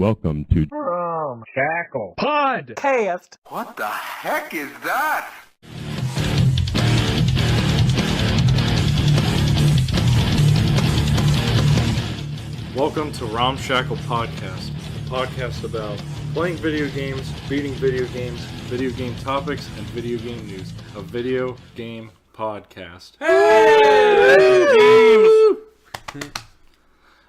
Welcome to Romshackle Podcast. What the heck is that? Welcome to Romshackle Podcast, a podcast about playing video games, beating video games, video game topics, and video game news. A video game podcast. Hey!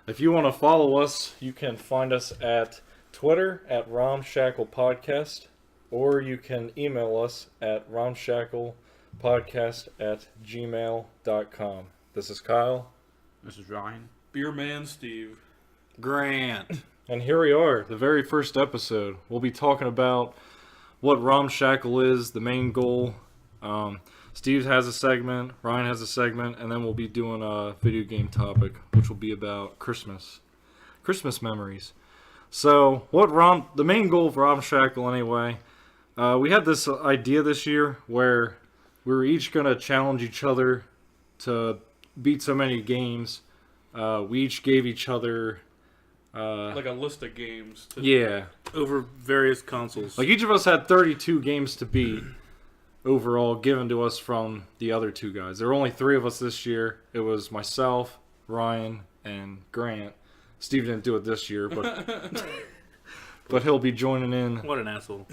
If you want to follow us, you can find us at Twitter at Romshackle Podcast, or you can email us at romshacklepodcast@gmail.com. This is Kyle. This is Ryan. Beerman Steve. Grant. And here we are, the very first episode. We'll be talking about what Romshackle is, the main goal. Steve has a segment, Ryan has a segment, and then we'll be doing a video game topic, which will be about Christmas memories. So, the main goal for Romshackle anyway, we had this idea this year where we were each going to challenge each other to beat so many games. We each gave each other Like a list of games. Over various consoles. Like each of us had 32 games to beat overall given to us from the other two guys. There were only 3 of us this year. It was myself, Ryan, and Grant. Steve didn't do it this year, but but he'll be joining in. What an asshole.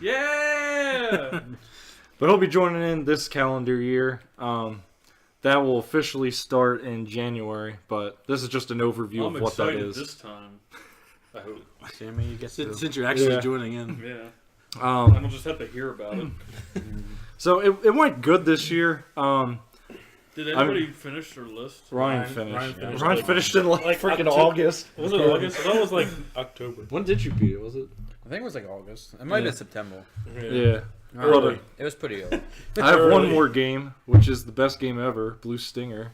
Yeah! But he'll be joining in this calendar year. That will officially start in January, but this is just an overview I'm of what that excited is. this time. I hope. Sammy, you get since you're actually joining in. Yeah. I don't just have to hear about it. So it went good this year. Did anybody finish their list? Ryan finished. Ryan Finished in like freaking October. August. Was it August? I thought it was like October. When did you beat it? Was it? I think it was like August. It might have been September. Yeah. Early. It was pretty early. I have one more game, which is the best game ever, Blue Stinger.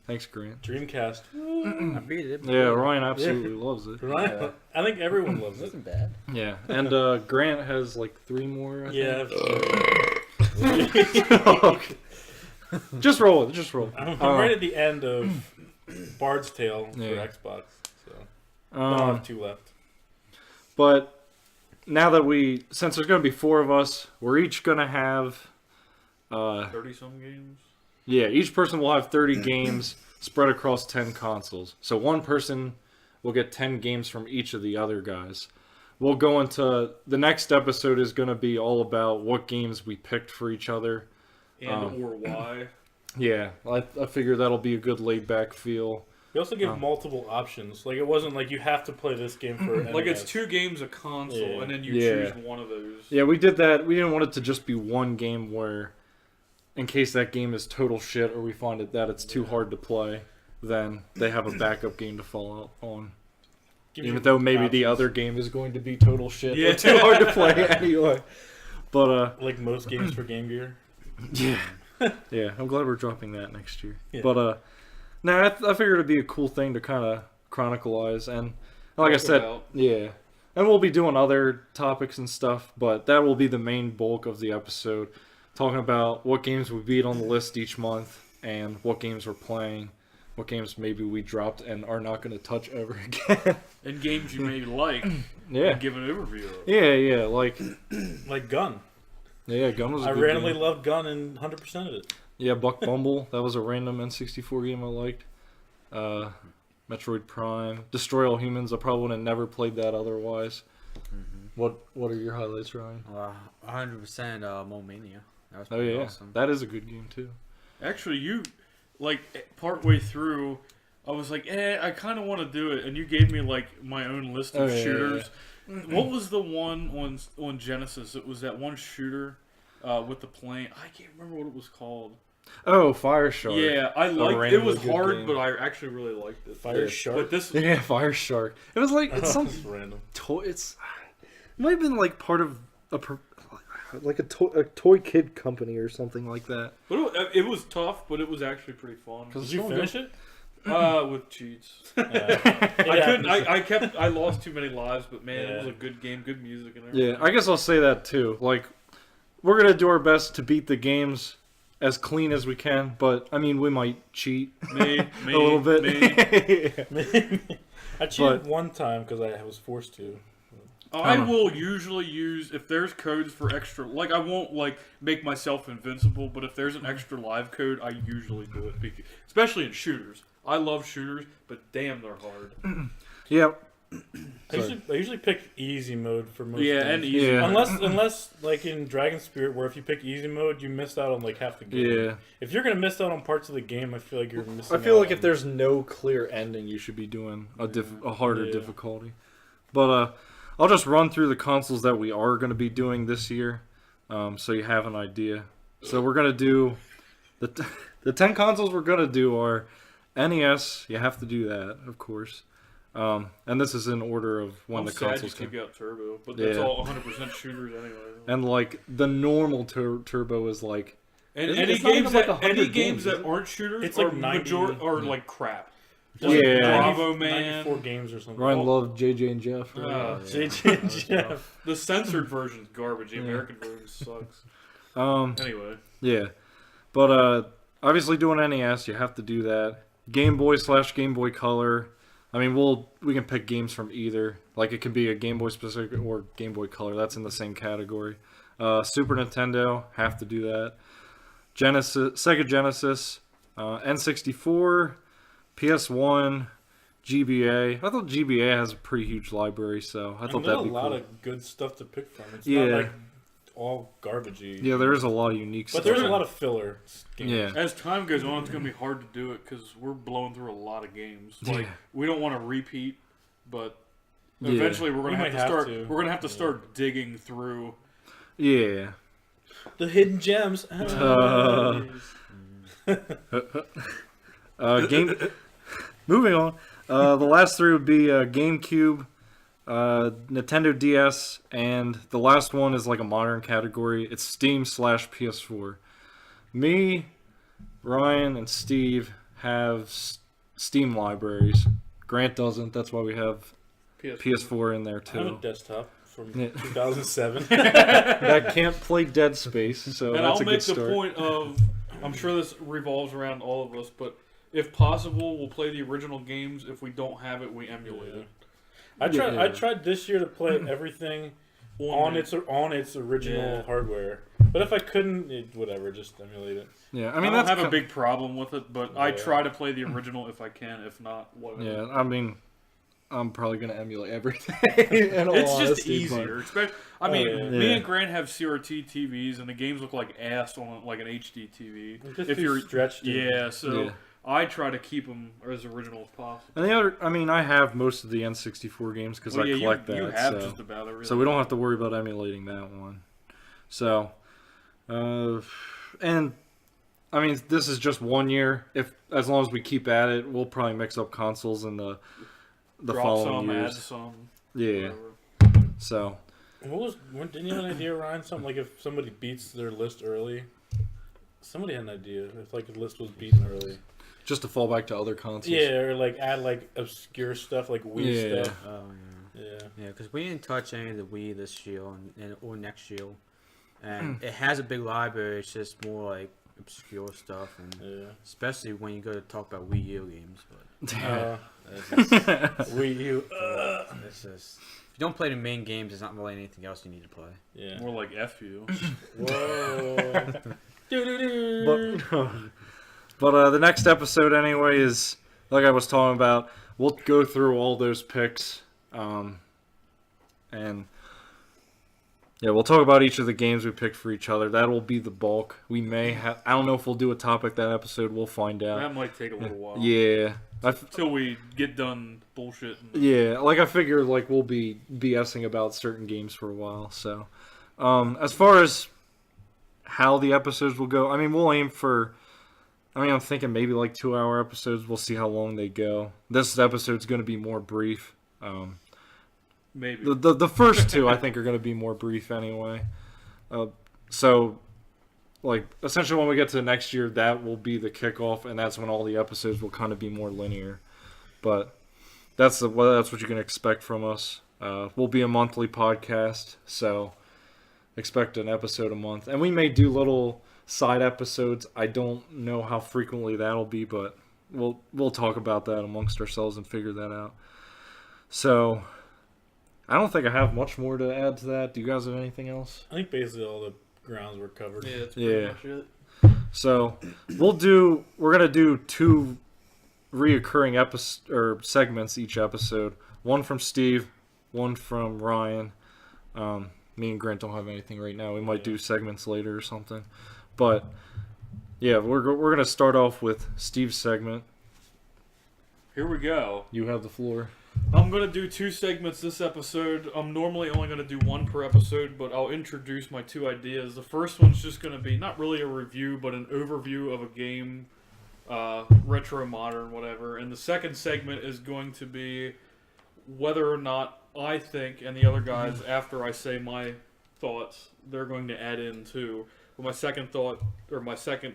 Thanks, Grant. Dreamcast. I beat it. Yeah, Ryan absolutely loves it. Ryan, I think everyone loves It it. wasn't bad. Yeah, and Grant has like 3 more. I think. Okay. Just roll it. Just roll. I'm right at the end of Bard's Tale for Xbox, so I don't have 2 left. But now that since there's going to be 4 of us, we're each going to have 30-some games? Yeah, each person will have 30 games spread across 10 consoles. So one person will get 10 games from each of the other guys. We'll go into... The next episode is going to be all about what games we picked for each other. And or why. Yeah, I figure that'll be a good laid-back feel. We also give multiple options. Like, it wasn't like you have to play this game for NES. Like, it's 2 games a console, and then you choose one of those. Yeah, we did that. We didn't want it to just be one game where, in case that game is total shit or we find that it's too hard to play, then they have a backup game to fall out on. Even though maybe the other game is going to be total shit or too hard to play anyway. But like most games for Game Gear. Yeah. Yeah, I'm glad we're dropping that next year. Yeah. But I figured it'd be a cool thing to kind of chronicleize, and like I said, yeah. And we'll be doing other topics and stuff, but that will be the main bulk of the episode, talking about what games we beat on the list each month and what games we're playing, what games maybe we dropped and are not going to touch ever again. And games you may like. Yeah. And give an overview of. Yeah, like Gun. Yeah, Gun was a I good randomly game. loved Gun and 100% of it. Yeah, Buck Bumble, that was a random N64 game I liked. Metroid Prime, Destroy All Humans, I probably would have never played that otherwise. What are your highlights, Ryan? 100% Mo Mania. That was Oh pretty yeah, awesome. that is a good game too. Actually, you, like, partway through, I was like, I kind of want to do it, and you gave me, like, my own list of shooters. Yeah. What was the one on Genesis? It was that one shooter with the plane. I can't remember what it was called. Oh, Fire Shark. Yeah, I liked it. It was hard, but I actually really liked it. Fire Shark? But this... Yeah, Fire Shark. It was like, it's some random. It might have been like part of a toy kid company or something like that. But it was tough, but it was actually pretty fun. Did you finish it? With cheats. I lost too many lives, but man, it was a good game, good music and everything. Yeah, I guess I'll say that too. Like, we're gonna do our best to beat the games as clean as we can, but I mean, we might cheat me, a little bit. Me. I cheated one time because I was forced to. I will usually use, if there's codes for extra, like I won't like make myself invincible, but if there's an extra live code, I usually do it, especially in shooters. I love shooters, but damn, they're hard. Yep. I usually pick easy mode for most Yeah, games. and easy. Yeah. Unless like in Dragon Spirit, where if you pick easy mode, you missed out on like half the game. Yeah. If you're gonna miss out on parts of the game, I feel like you're missing. I feel out like if on- there's no clear ending, you should be doing a harder difficulty. But I'll just run through the consoles that we are going to be doing this year, so you have an idea. So we're going to do the 10 consoles we're going to do are NES. You have to do that, of course. And this is in order of when the consoles came. came. Out Turbo, but that's Yeah. all 100% shooters anyway. And like the normal Turbo is like And It's any not even games like that 100 games, is that it? aren't shooters It's are like 90 or like crap. Just Yeah. Bravo Man. 94 games or something. Ryan loved JJ and Jeff. JJ and Jeff. The censored version's garbage. The American version sucks. Anyway, Yeah, but obviously doing NES, you have to do that. Game Boy / Game Boy Color. I mean, we can pick games from either. Like it could be a Game Boy specific or Game Boy Color. That's in the same category. Super Nintendo, have to do that. Sega Genesis, N64, PS1, GBA. I thought GBA has a pretty huge library, so I thought that'd be There's a lot cool. of good stuff to pick from. It's Yeah. not like all garbagey. Yeah, there is a lot of unique But stuff. there's a lot of filler games. Yeah. as time goes on, it's gonna be hard to do it because we're blowing through a lot of games. Like Yeah. we don't want to repeat, but Yeah. eventually we're gonna We have to might have start. to. We're gonna have to start digging through. Yeah. The hidden gems. Game. Moving on. The last three would be GameCube, Nintendo DS, and the last one is like a modern category. It's Steam / PS4. Me, Ryan, and Steve have Steam libraries. Grant doesn't. That's why we have PS4 in there I have a too. desktop from Yeah. 2007. That can't play Dead Space, so And that's I'll a make good the start. point of, I'm sure this revolves around all of us, but if possible, we'll play the original games. If we don't have it, we emulate it. I tried this year to play everything on the- its original Yeah. hardware. But if I couldn't, whatever, just emulate it. Yeah, I I mean don't that's have a big problem with it, but I try to play the original if I can. If not, whatever. Yeah, I mean, I'm probably gonna emulate everything. in all It's just honesty, but- easier. I mean, yeah. me Yeah. and Grant have CRT TVs, and the games look like ass on like an HD TV. Just If too you're stretched. yeah, so Yeah. I try to keep them as original as possible. And the other, I mean, I have most of the N64 games because Well, I yeah, collect you that. have so. just about everything. So we don't have to worry about emulating that one. So, and I mean, this is just 1 year. If as long as we keep at it, we'll probably mix up consoles in the drop following some, add years. some. Yeah. Whatever. So Didn't you have an idea, Ryan? Something like if somebody beats their list early. Somebody had an idea if like the list was beaten early. just to fall back to other consoles. Yeah, or like add like obscure stuff like Wii Yeah. stuff. Oh Yeah. yeah, because we didn't touch any of the Wii this year or next year, and it has a big library. It's just more like obscure stuff, and Yeah. especially when you go to talk about Wii U games. But it's Wii U. it's just if you don't play the main games, there's not really anything else you need to play. Yeah. More like F you. Whoa. Doo-doo-doo. But the next episode anyway is like I was talking about. We'll go through all those picks, and yeah, we'll talk about each of the games we picked for each other. That will be the bulk. We may have. I don't know if we'll do a topic that episode. We'll find out. That might take a little while. Yeah, Until we get done bullshitting. yeah. Like I figure, like we'll be BSing about certain games for a while. So, as far as how the episodes will go, I mean, we'll aim for. I mean, I'm thinking maybe like 2-hour episodes. We'll see how long they go. This episode's going to be more brief. Maybe. The first two, I think, are going to be more brief anyway. So, like, essentially when we get to next year, that will be the kickoff, and that's when all the episodes will kind of be more linear. But that's what you can expect from us. We'll be a monthly podcast, so expect an episode a month. And we may do little side episodes. I don't know how frequently that'll be, but we'll talk about that amongst ourselves and figure that out. So, I don't think I have much more to add to that. Do you guys have anything else? I think basically all the grounds were covered. Yeah, that's pretty much it. So, we're gonna do 2 reoccurring episodes or segments each episode. One from Steve, one from Ryan. Me and Grant don't have anything right now. We might do segments later or something. But yeah, we're gonna start off with Steve's segment. Here we go. You have the floor. I'm going to do 2 segments this episode. I'm normally only going to do 1 per episode, but I'll introduce my 2 ideas. The first one's just going to be not really a review, but an overview of a game, retro, modern, whatever. And the second segment is going to be whether or not I think, and the other guys, after I say my thoughts, they're going to add in too. But my second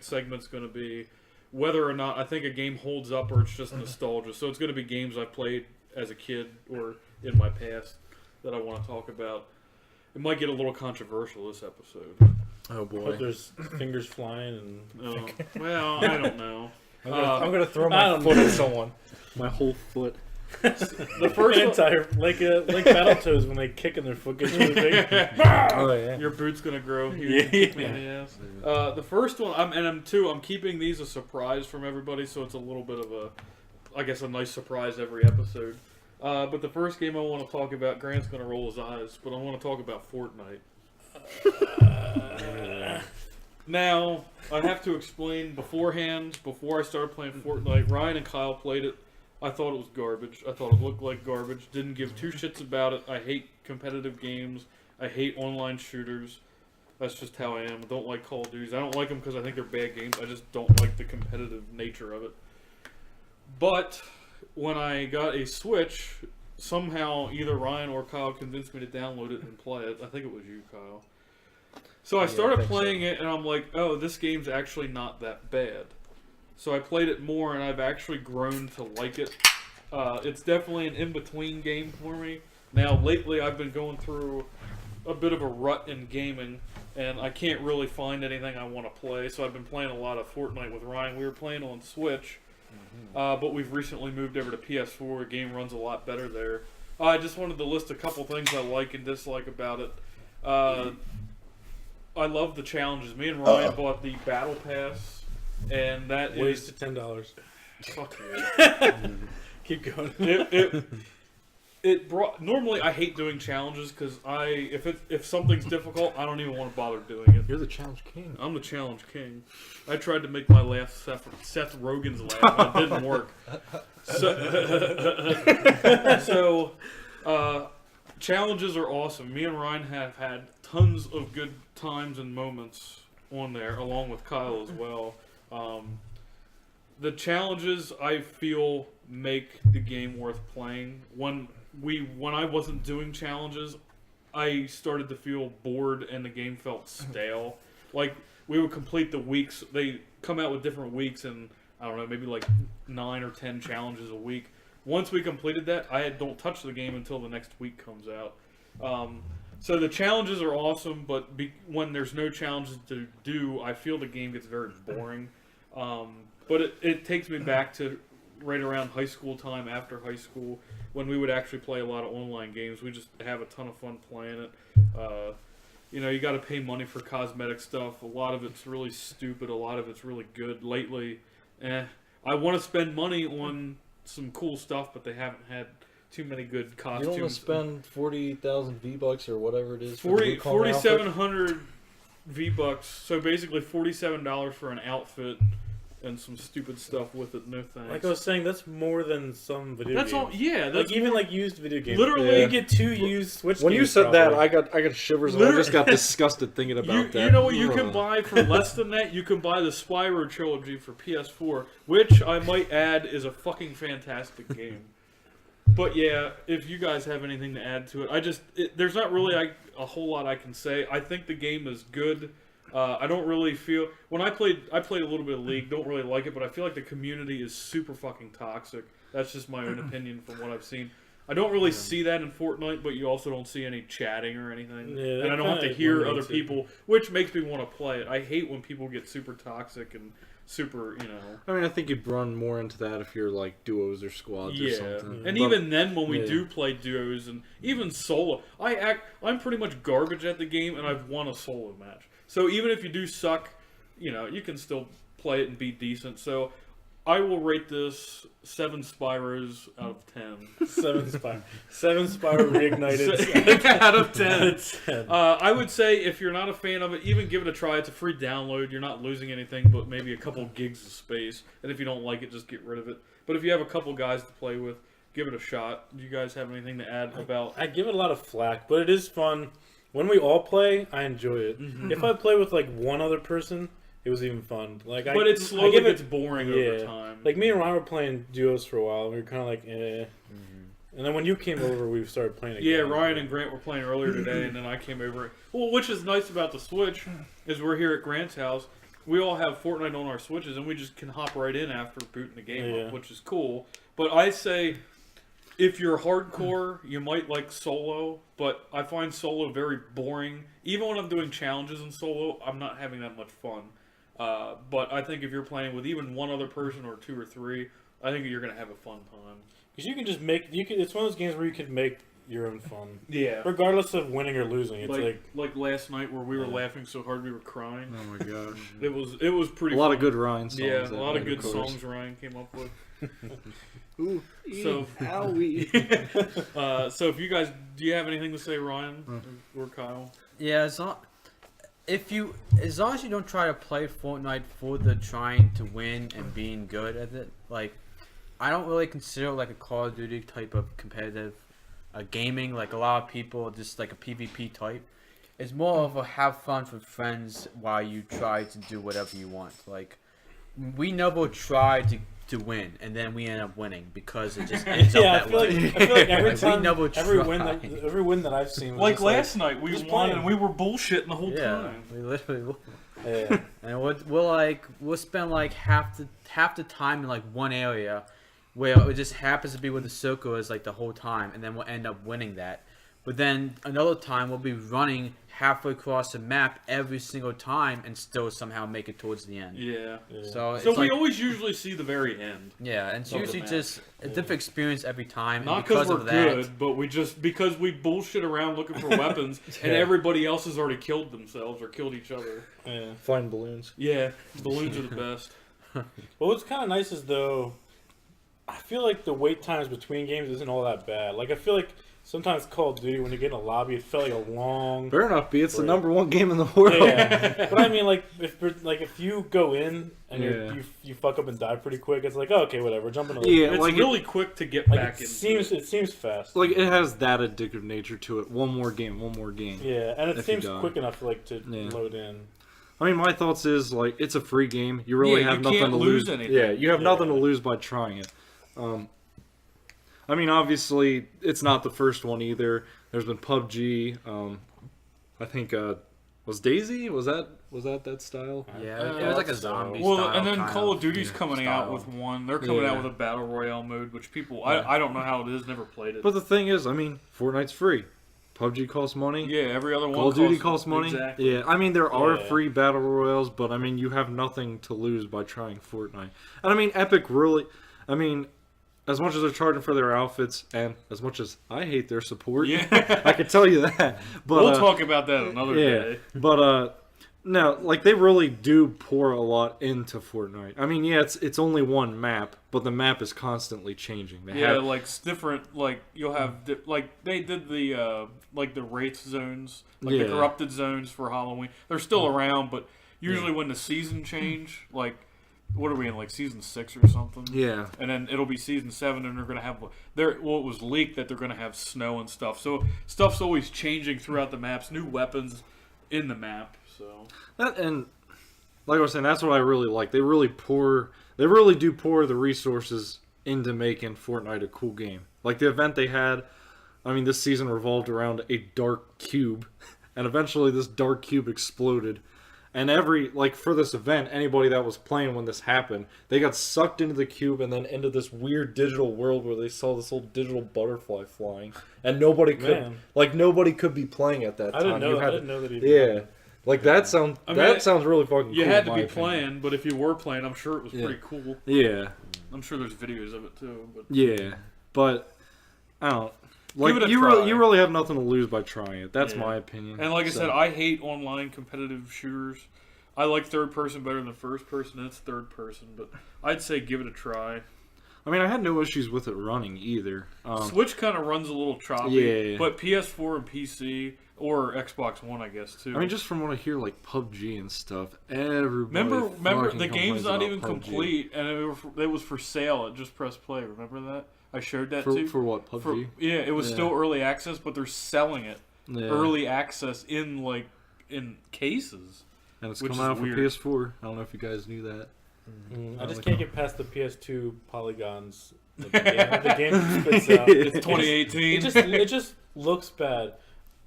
segment's going to be whether or not I think a game holds up or it's just nostalgia. So it's going to be games I've played as a kid or in my past that I want to talk about. It might get a little controversial this episode. Oh boy. Hope there's fingers flying and. Well, I don't know. I'm gonna throw my foot at someone. My whole foot. The first entire like Battletoads when they kick and their foot gets really big. Oh yeah. Your boot's gonna grow. You kick me in the ass. The first one, I'm keeping these a surprise from everybody, so it's a little bit of a nice surprise every episode. But the first game I want to talk about, Grant's going to roll his eyes, but I want to talk about Fortnite. Now, I have to explain beforehand, before I started playing Fortnite, Ryan and Kyle played it. I thought it was garbage. I thought it looked like garbage. Didn't give 2 shits about it. I hate competitive games. I hate online shooters. That's just how I am. I don't like Call of Duty. I don't like them because I think they're bad games. I just don't like the competitive nature of it. But when I got a Switch, somehow either Ryan or Kyle convinced me to download it and play it. I think it was you, Kyle. So I started playing it, and I'm like, oh, this game's actually not that bad. So I played it more, and I've actually grown to like it. It's definitely an in-between game for me. Now, lately, I've been going through a bit of a rut in gaming, and I can't really find anything I want to play, so I've been playing a lot of Fortnite with Ryan. We were playing on Switch, but we've recently moved over to PS4. The game runs a lot better there. I just wanted to list a couple things I like and dislike about it. I love the challenges. Me and Ryan bought the Battle Pass, and that Waste to $10. Fuck you. Keep going. It brought. Normally, I hate doing challenges because if something's difficult, I don't even want to bother doing it. You're the challenge king. I'm the challenge king. I tried to make my laugh Seth Rogen's laugh, but it didn't work. So challenges are awesome. Me and Ryan have had tons of good times and moments on there, along with Kyle as well. The challenges, I feel, make the game worth playing. When I wasn't doing challenges, I started to feel bored and the game felt stale. Like, we would complete the weeks. They come out with different weeks and, I don't know, maybe like 9 or 10 challenges a week. Once we completed that, I don't touch the game until the next week comes out. So the challenges are awesome, but when there's no challenges to do, I feel the game gets very boring. But it takes me back to right around high school time, after high school, when we would actually play a lot of online games. We just have a ton of fun playing it. You got to pay money for cosmetic stuff. A lot of it's really stupid. A lot of it's really good. Lately, I want to spend money on some cool stuff, but they haven't had too many good costumes. You don't want to spend 40,000 V-Bucks or whatever it is. 4,700 V-Bucks. So basically $47 for an outfit and some stupid stuff with it. No thanks. Like I was saying, that's more than some video games. That's all. Yeah, that's like even like used video games. Literally, you get 2 used Switch games. When you said probably. that, I got shivers. And I just got disgusted thinking about that. You know what you can buy for less than that? You can buy the Spyro trilogy for PS4, which I might add is a fucking fantastic game. But yeah, if you guys have anything to add to it, there's not really a whole lot I can say. I think the game is good. I don't really feel when I played a little bit of League. Don't really like it, but I feel like the community is super fucking toxic. That's just my own opinion from what I've seen. I don't really see that in Fortnite, but you also don't see any chatting or anything, and I don't have to hear other people, which makes me want to play it. I hate when people get super toxic and super, I mean, I think you'd run more into that if you're like duos or squads or Yeah, something. and But- even then, when we yeah. do play duos and even solo, I'm pretty much garbage at the game, and I've won a solo match. So even if you do suck, you can still play it and be decent. So I will rate this 7 Spyros out of 10. 7 Spyro reignited. Out of 10. 10. I would say if you're not a fan of it, even give it a try. It's a free download. You're not losing anything but maybe a couple gigs of space. And if you don't like it, just get rid of it. But if you have a couple guys to play with, give it a shot. Do you guys have anything to add about... I give it a lot of flack, but it is fun. When we all play, I enjoy it. If I play with like one other person, it was even fun. Like, But it slowly gets boring over time. Like me and Ryan were playing duos for a while, and we were kind of like, eh. And then when you came over, we started playing again. Yeah, Ryan and Grant were playing earlier today, and then I came over. Well, which is nice about the Switch, is we're here at Grant's house. We all have Fortnite on our Switches, and we just can hop right in after booting the game up, which is cool. But I say, if you're hardcore, you might like solo, but I find solo very boring. Even when I'm doing challenges in solo, I'm not having that much fun. But I think if you're playing with even one other person or 2 or 3, I think you're going to have a fun time. Because you can just it's one of those games where you can make your own fun. Yeah. Regardless of winning or losing. It's like last night where we were laughing so hard we were crying. Oh my gosh. It was pretty A lot fun. of good Ryan songs. Yeah, a that lot of night, good course. songs Ryan came up with. Ooh, So, owie. so if you guys, do you have anything to say, Ryan or Kyle? Yeah, as long as you don't try to play Fortnite for the trying to win and being good at it, like I don't really consider it like a Call of Duty type of competitive gaming. Like a lot of people, just like a PvP type. It's more of a have fun with friends while you try to do whatever you want. Like we never try to win, and then we end up winning because it just ends up I that feel way. like every Like, we time, never every win that I've seen was Like just last night, we just won playing. and we were bullshitting the whole Yeah, time. we literally will. Yeah. And we'll spend like half the time in like one area where it just happens to be where the circle is like the whole time, and then we'll end up winning that. But then another time we'll be running halfway across the map every single time and still somehow make it towards the end. Yeah. So it's So we like, always usually see the very end. yeah, and it's of the usually map. just a different experience every time. Not and because we're of that, good, but because we bullshit around looking for weapons, and everybody else has already killed themselves or killed each other. Yeah. Flying balloons. Yeah, balloons are the best. Well, what's kind of nice is though, I feel like the wait times between games isn't all that bad. Like I feel like sometimes Call of Duty, when you get in a lobby, it felt like a long. Fair enough, B. It's the Right. #1 game in the world. Yeah, but I mean, like if you go in and Yeah. you fuck up and die pretty quick, it's like, oh, okay, whatever, jump in. Yeah, It's like really quick to get Like back it into. seems fast. Like it has that addictive nature to it. One more game. Yeah, and it if you seems die. quick enough like to Yeah. load in. I mean, my thoughts is like it's a free game. You really Yeah, have you nothing can't to lose lose. anything. Yeah, you have Yeah. nothing to lose by trying it. I mean, obviously, it's not the first one either. There's been PUBG. I think was Daisy? Was that style? yeah, it was like a zombie. Well, style and then kind Call of Duty's yeah, coming style. out with one. They're coming out Yeah. with a battle royale mode, which people I don't know how it is. Never played it. But the thing is, I mean, Fortnite's free. PUBG costs money. Yeah, every other one. Call of Duty costs money. Exactly. Yeah, I mean there are Yeah. free battle royales, but I mean you have nothing to lose by trying Fortnite. And I mean Epic really, I mean, as much as they're charging for their outfits, and as much as I hate their support, Yeah. I can tell you that. But We'll talk about that another day. but no, like they really do pour a lot into Fortnite. I mean, yeah, it's only one map, but the map is constantly changing. They Yeah, have, like different. Like you'll have like they did the like the wraith zones, like the Yeah. corrupted zones for Halloween. They're still around, but usually when the season change, like what are we in, like season 6 or something? yeah. And then it'll be season 7, and they're gonna have it was leaked that they're gonna have snow and stuff. So stuff's always changing throughout the maps, new weapons in the map. So That, and like I was saying, that's what I really like. They really do pour the resources into making Fortnite a cool game. Like the event they had, I mean, this season revolved around a dark cube, and eventually this dark cube exploded. And for this event, anybody that was playing when this happened, they got sucked into the cube and then into this weird digital world where they saw this little digital butterfly flying, and nobody could be playing at that I time. didn't know. You I had didn't know that either. Yeah. Like that sounds really fucking cool. You had to in be my opinion. playing, but if you were playing, I'm sure it was pretty cool. Yeah. I'm sure there's videos of it too. But Yeah, but I don't. Like Give it a you try. really have nothing to lose by trying it. That's Yeah. my opinion. And like I said, I hate online competitive shooters. I like third person better than first person, and it's third person, but I'd say give it a try. I mean, I had no issues with it running either. Switch kind of runs a little choppy, Yeah. but PS4 and PC, or Xbox One, I guess, too. I mean, just from what I hear, like PUBG and stuff, everybody. Remember, fucking the game's complains not about even PUBG. complete, and it was for sale at Just Press Play. Remember that? I showed that For, too. for what, PUBG? It was Yeah. still early access, but they're selling it Yeah. early access in cases. And it's which coming is out for weird. PS4. I don't know if you guys knew that. I just can't get past the PS2 polygons. Like the game spits out. It's 2018. It just looks bad.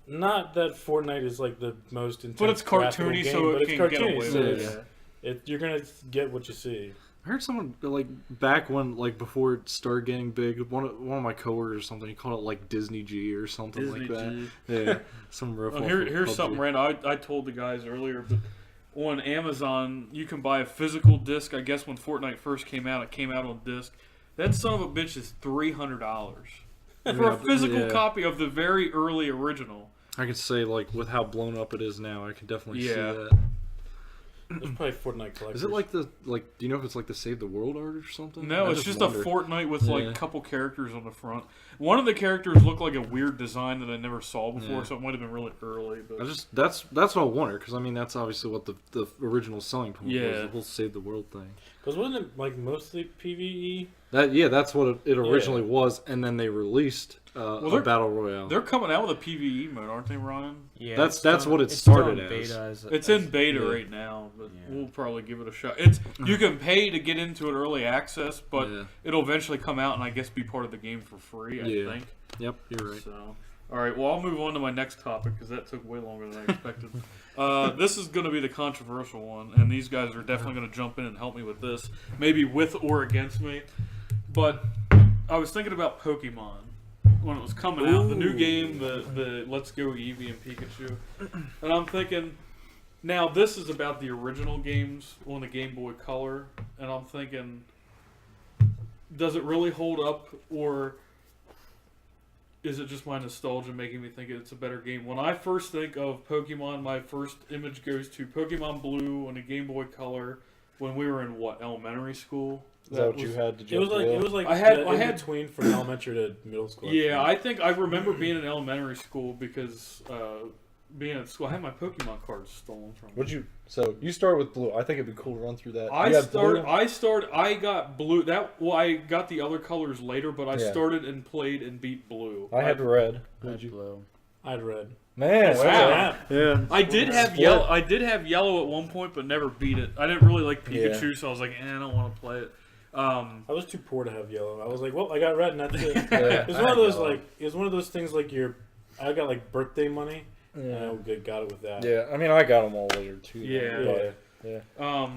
Not that Fortnite is like the most intense, But it's graphical cartoony, game, so but it it's can get cartoony, away so with it's- you're gonna get what you see. I heard someone like back when before it started getting big. One of my coworkers or something. He called it like Disney G or something Disney like that. G. Yeah, some riff. Well, off here's of something PUBG. random. I told the guys earlier, but on Amazon you can buy a physical disc. I guess when Fortnite first came out, it came out on disc. That son of a bitch is $300 for a physical copy of the very early original. I could say like with how blown up it is now, I can definitely see Yeah. that. It's probably Fortnite collectors. Is it like the do you know if it's like the Save the World art or something? No, I it's just wonder. a Fortnite with like Yeah. a couple characters on the front. One of the characters looked like a weird design that I never saw before, Yeah. so it might have been really early. But That's what I wonder because I mean that's obviously what the original selling point was, Yeah. the whole Save the World thing. Because wasn't it like mostly PvE? That's what it originally was, and then they released a they're- battle royale. they're coming out with a PvE mode, aren't they, Ryan? Yeah, That's it's still- what it it's still started in as. beta It's in beta yeah. right now, but Yeah. we'll probably give it a shot. You can pay to get into it early access, but Yeah. it'll eventually come out and I guess be part of the game for free. I Yeah. think. Yep, you're right. So, all right. Well, I'll move on to my next topic because that took way longer than I expected. This is going to be the controversial one, and these guys are definitely going to jump in and help me with this, maybe with or against me. But I was thinking about Pokemon when it was coming out, the new game, the Let's Go Eevee and Pikachu, and I'm thinking, now this is about the original games on the Game Boy Color, and I'm thinking, does it really hold up, or is it just my nostalgia making me think it's a better game? When I first think of Pokemon, my first image goes to Pokemon Blue on the Game Boy Color when we were in elementary school. Is that what you had? Did you It was have like blue? it was like I had- the I in had- between from elementary to middle school. Yeah, I think I remember being in elementary school because being at school, I had my Pokemon cards stolen from me. Would you? So you started with blue. I think it'd be cool to run through that. I You had blue? I got blue. I got the other colors later, but I Yeah. started and played and beat blue. I had red. Red, blue. I had red. Man, Wow. Yeah. Yeah. I did have Split. yellow. I did have yellow at one point, but never beat it. I didn't really like Pikachu, Yeah. so I was like, I don't want to play it. I was too poor to have yellow. I was like, well, I got red, and that's it. Yeah, It was I one of had those yellow. like it was one of those things like I got like birthday money, Yeah. and I got it with that. Yeah, I mean, I got them all later too. Yeah. but, yeah.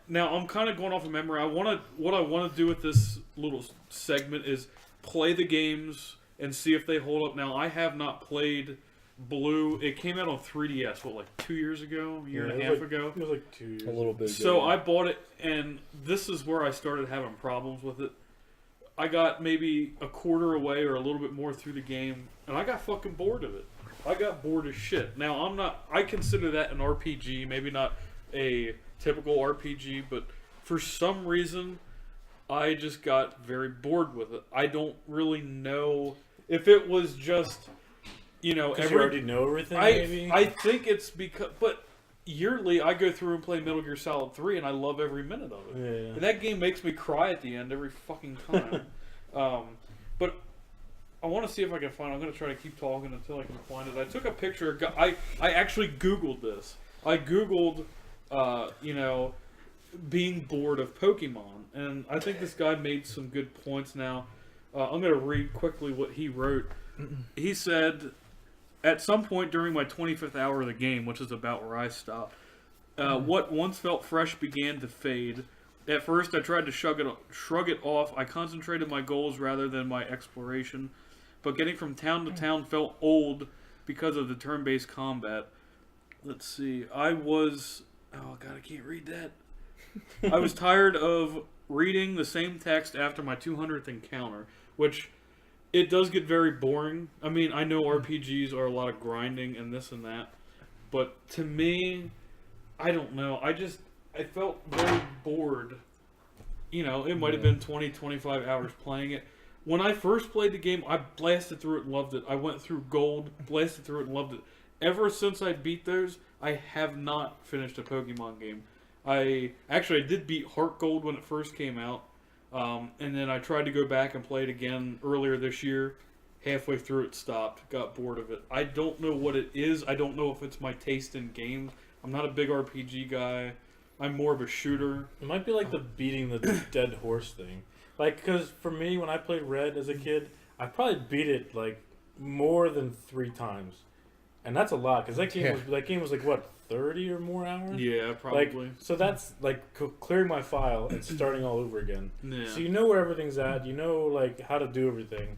Now I'm kind of going off of memory. What I want to do with this little segment is play the games and see if they hold up. Now I have not played Blue. It came out on 3DS. What, like 2 years ago, a year and a half ago. It was like 2 years. A little bit. So I bought it, and this is where I started having problems with it. I got maybe a quarter away or a little bit more through the game, and I got fucking bored of it. I got bored as shit. Now I consider that an RPG, maybe not a typical RPG, but for some reason, I just got very bored with it. I don't really know if it was just, Because you already know everything. Maybe I think it's because, but yearly I go through and play Metal Gear Solid 3, and I love every minute of it. Yeah. And that game makes me cry at the end every fucking time. But I want to see if I can find it. I'm going to try to keep talking until I can find it. I took a picture. I actually Googled this. I Googled, being bored of Pokemon. And I think this guy made some good points now. I'm going to read quickly what he wrote. He said, at some point during my 25th hour of the game, which is about where I stopped, what once felt fresh began to fade. At first, I tried to shrug it off. I concentrated my goals rather than my exploration. But getting from town to town felt old because of the turn-based combat. let's see. I was. Oh god, I can't read that. I was tired of reading the same text after my 200th encounter, which it does get very boring. I mean, I know RPGs are a lot of grinding and this and that, but to me, I don't know. I felt very bored. You know, it might have been 20, 25 hours playing it. When I first played the game, I blasted through it and loved it. I went through Gold, blasted through it and loved it. Ever since I beat those, I have not finished a Pokemon game. I did beat Heart Gold when it first came out, and then I tried to go back and play it again earlier this year. Halfway through it stopped, got bored of it. I don't know what it is. I don't know if it's my taste in games. I'm not a big RPG guy. I'm more of a shooter. It might be like the beating the dead horse thing. Like, because for me, when I played Red as a kid, I probably beat it like more than 3 times, and that's a lot. Because that game was like what, 30 or more hours? Yeah, probably. Like, so that's like clearing my file and starting all over again. Yeah. So you know where everything's at. You know like how to do everything.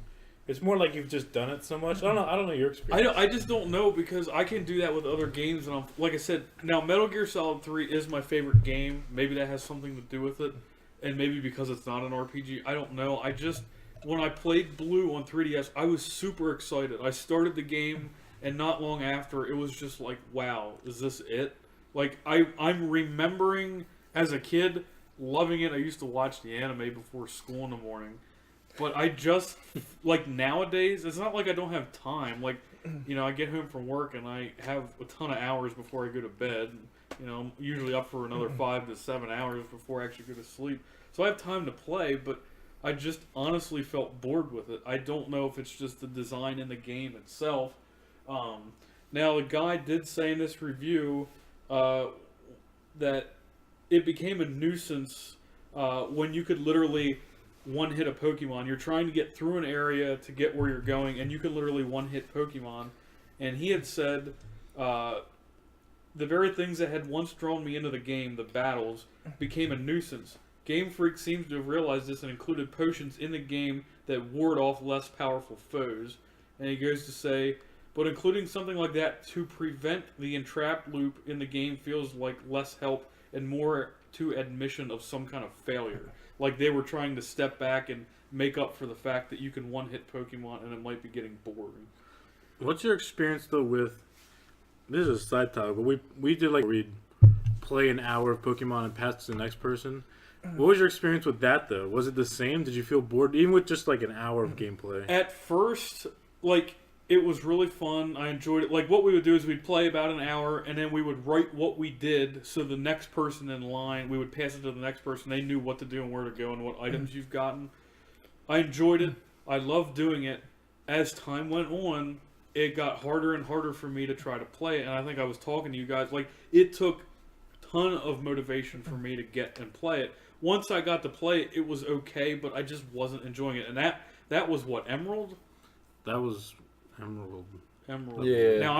It's more like you've just done it so much. I don't know your experience. I just don't know, because I can do that with other games, and like I said, now Metal Gear Solid 3 is my favorite game. Maybe that has something to do with it, and maybe because it's not an RPG. I don't know. When I played Blue on 3DS, I was super excited. I started the game, and not long after, it was just like, wow, is this it? Like, I'm remembering as a kid loving it. I used to watch the anime before school in the morning. But I just, like, nowadays, it's not like I don't have time. Like, you know, I get home from work and I have a ton of hours before I go to bed. You know, I'm usually up for another 5 to 7 hours before I actually go to sleep. So I have time to play, but I just honestly felt bored with it. I don't know if it's just the design in the game itself. Now, the guy did say in this review that it became a nuisance when you could literally one-hit a Pokemon. You're trying to get through an area to get where you're going, and you can literally one-hit Pokemon. And he had said, the very things that had once drawn me into the game, the battles, became a nuisance. Game Freak seems to have realized this and included potions in the game that ward off less powerful foes. And he goes to say, but including something like that to prevent the entrap loop in the game feels like less help and more to admission of some kind of failure. Like they were trying to step back and make up for the fact that you can one-hit Pokemon and it might be getting boring. What's your experience though with? This is a side topic, but we did like we'd play an hour of Pokemon and pass to the next person. What was your experience with that though? Was it the same? Did you feel bored even with just like an hour of gameplay? At first, like, it was really fun. I enjoyed it. Like, what we would do is we'd play about an hour, and then we would write what we did, so the next person in line, we would pass it to the next person. They knew what to do and where to go and what items you've gotten. I enjoyed it. I loved doing it. As time went on, it got harder and harder for me to try to play it, and I think I was talking to you guys. Like, it took a ton of motivation for me to get and play it. Once I got to play it, it was okay, but I just wasn't enjoying it. And that was what, Emerald? That was Emerald. Yeah. Now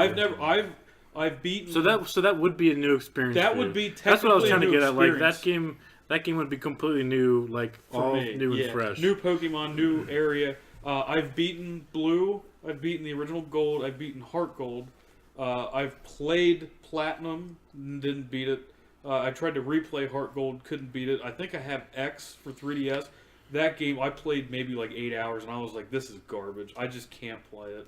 I've beaten. So that would be a new experience. That for would you. be That's what I was trying to technically get a at. new Like that game would be completely new, like for all me. new Yeah. and fresh. New Pokemon, new area. I've beaten Blue. I've beaten the original Gold. I've beaten Heart Gold. I've played Platinum. Didn't beat it. I tried to replay Heart Gold. Couldn't beat it. I think I have X for 3DS. That game I played maybe like 8 hours, and I was like, this is garbage. I just can't play it.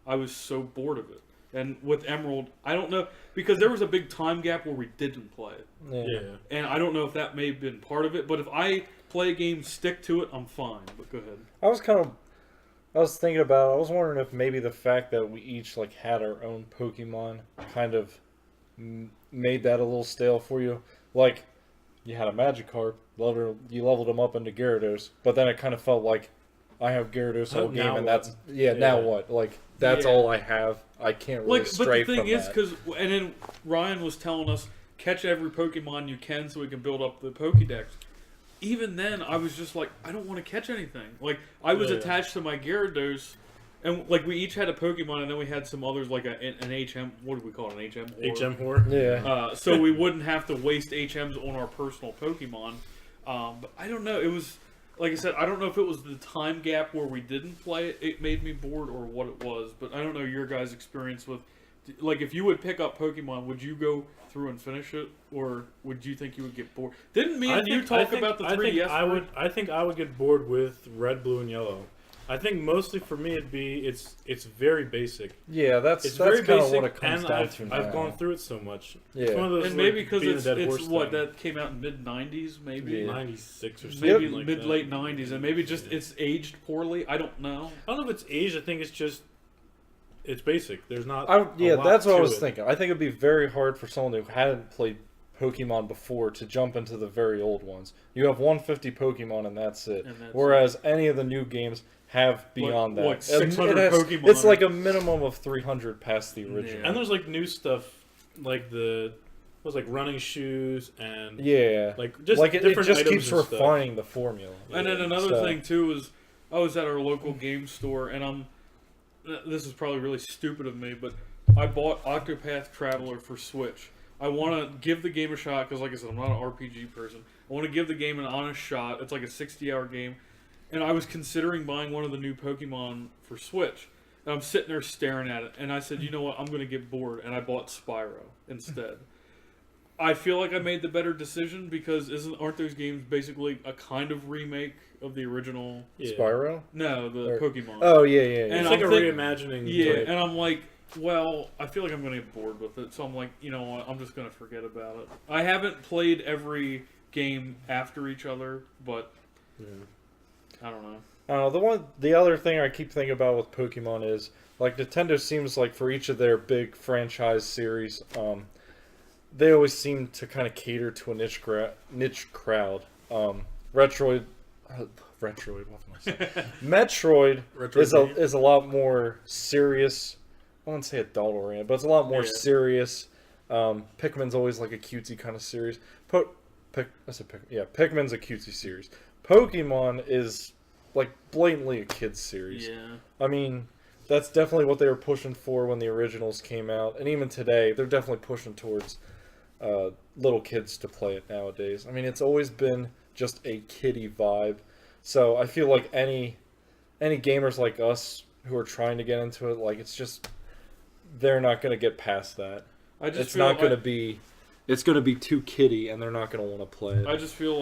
I was so bored of it. And with Emerald, I don't know, because there was a big time gap where we didn't play it. Yeah. And I don't know if that may have been part of it, but if I play a game, stick to it, I'm fine. But go ahead. I was thinking about, I was wondering if maybe the fact that we each like had our own Pokemon kind of made that a little stale for you. Like, you had a Magikarp, you leveled him up into Gyarados, but then it kind of felt like, I have Gyarados whole game, and that's now what? Like, that's all I have. I can't really stray from that. But the thing is, and then Ryan was telling us, catch every Pokemon you can so we can build up the Pokédex. Even then, I was just like, I don't want to catch anything. Like, I was attached to my Gyarados, and like we each had a Pokemon, and then we had some others, like an HM. What do we call it? An HM? HM whore. Yeah. So we wouldn't have to waste HMs on our personal Pokemon. But I don't know. It was. Like I said, I don't know if it was the time gap where we didn't play it, it made me bored, or what it was. But I don't know your guys' experience with Like, if you would pick up Pokemon, would you go through and finish it, or would you think you would get bored? Didn't me and you talk about the 3DS? I think I would get bored with Red, Blue, and Yellow. I think mostly for me it'd be it's very basic. Yeah, that's very kind of basic, what it comes and down to now. I've gone through it so much. Yeah. It's one of those, And maybe like, because beating a dead it's horse what thing. that came out in mid '90s, maybe. Yeah. 96 or Maybe something like that. late '90s, and maybe just it's aged poorly. I don't know. I don't know if it's age. I think it's just it's basic. There's not. Yeah, a lot that's what I to was it. thinking. I think it'd be very hard for someone who hadn't played Pokemon before to jump into the very old ones. You have 150 Pokemon and that's it. And that's Whereas any of the new games have beyond that. like 600 Pokemon. It's like a minimum of 300 past the original. And there's like new stuff, like running shoes and like just like it different just items keeps and stuff. refining the formula. And then another thing too is I was at our local game store, and this is probably really stupid of me, but I bought Octopath Traveler for Switch. I want to give the game a shot because, like I said, I'm not an RPG person. I want to give the game an honest shot. It's like a 60-hour game, and I was considering buying one of the new Pokemon for Switch. And I'm sitting there staring at it, and I said, you know what, I'm going to get bored, and I bought Spyro instead. I feel like I made the better decision because aren't those games basically a kind of remake of the original? Spyro? No, the Pokemon. Oh yeah. And It's I'm like a reimagining. Yeah, type. and I'm like, well, I feel like I'm going to get bored with it, so I'm like, you know what, I'm just going to forget about it. I haven't played every game after each other, but I don't know. The other thing I keep thinking about with Pokemon is like Nintendo seems like for each of their big franchise series, they always seem to kind of cater to a niche crowd. Metroid, what am I saying? Metroid is a lot more serious. I wouldn't say adult oriented, but it's a lot more serious. Pikmin's always like a cutesy kind of series. Pikmin's a cutesy series. Pokemon is like blatantly a kids series. Yeah. I mean, that's definitely what they were pushing for when the originals came out, and even today, they're definitely pushing towards little kids to play it nowadays. I mean, it's always been just a kiddie vibe. So I feel like any gamers like us who are trying to get into it, like they're not going to get past that. It's not going to be. It's going to be too kiddie, and they're not going to want to play it. I just feel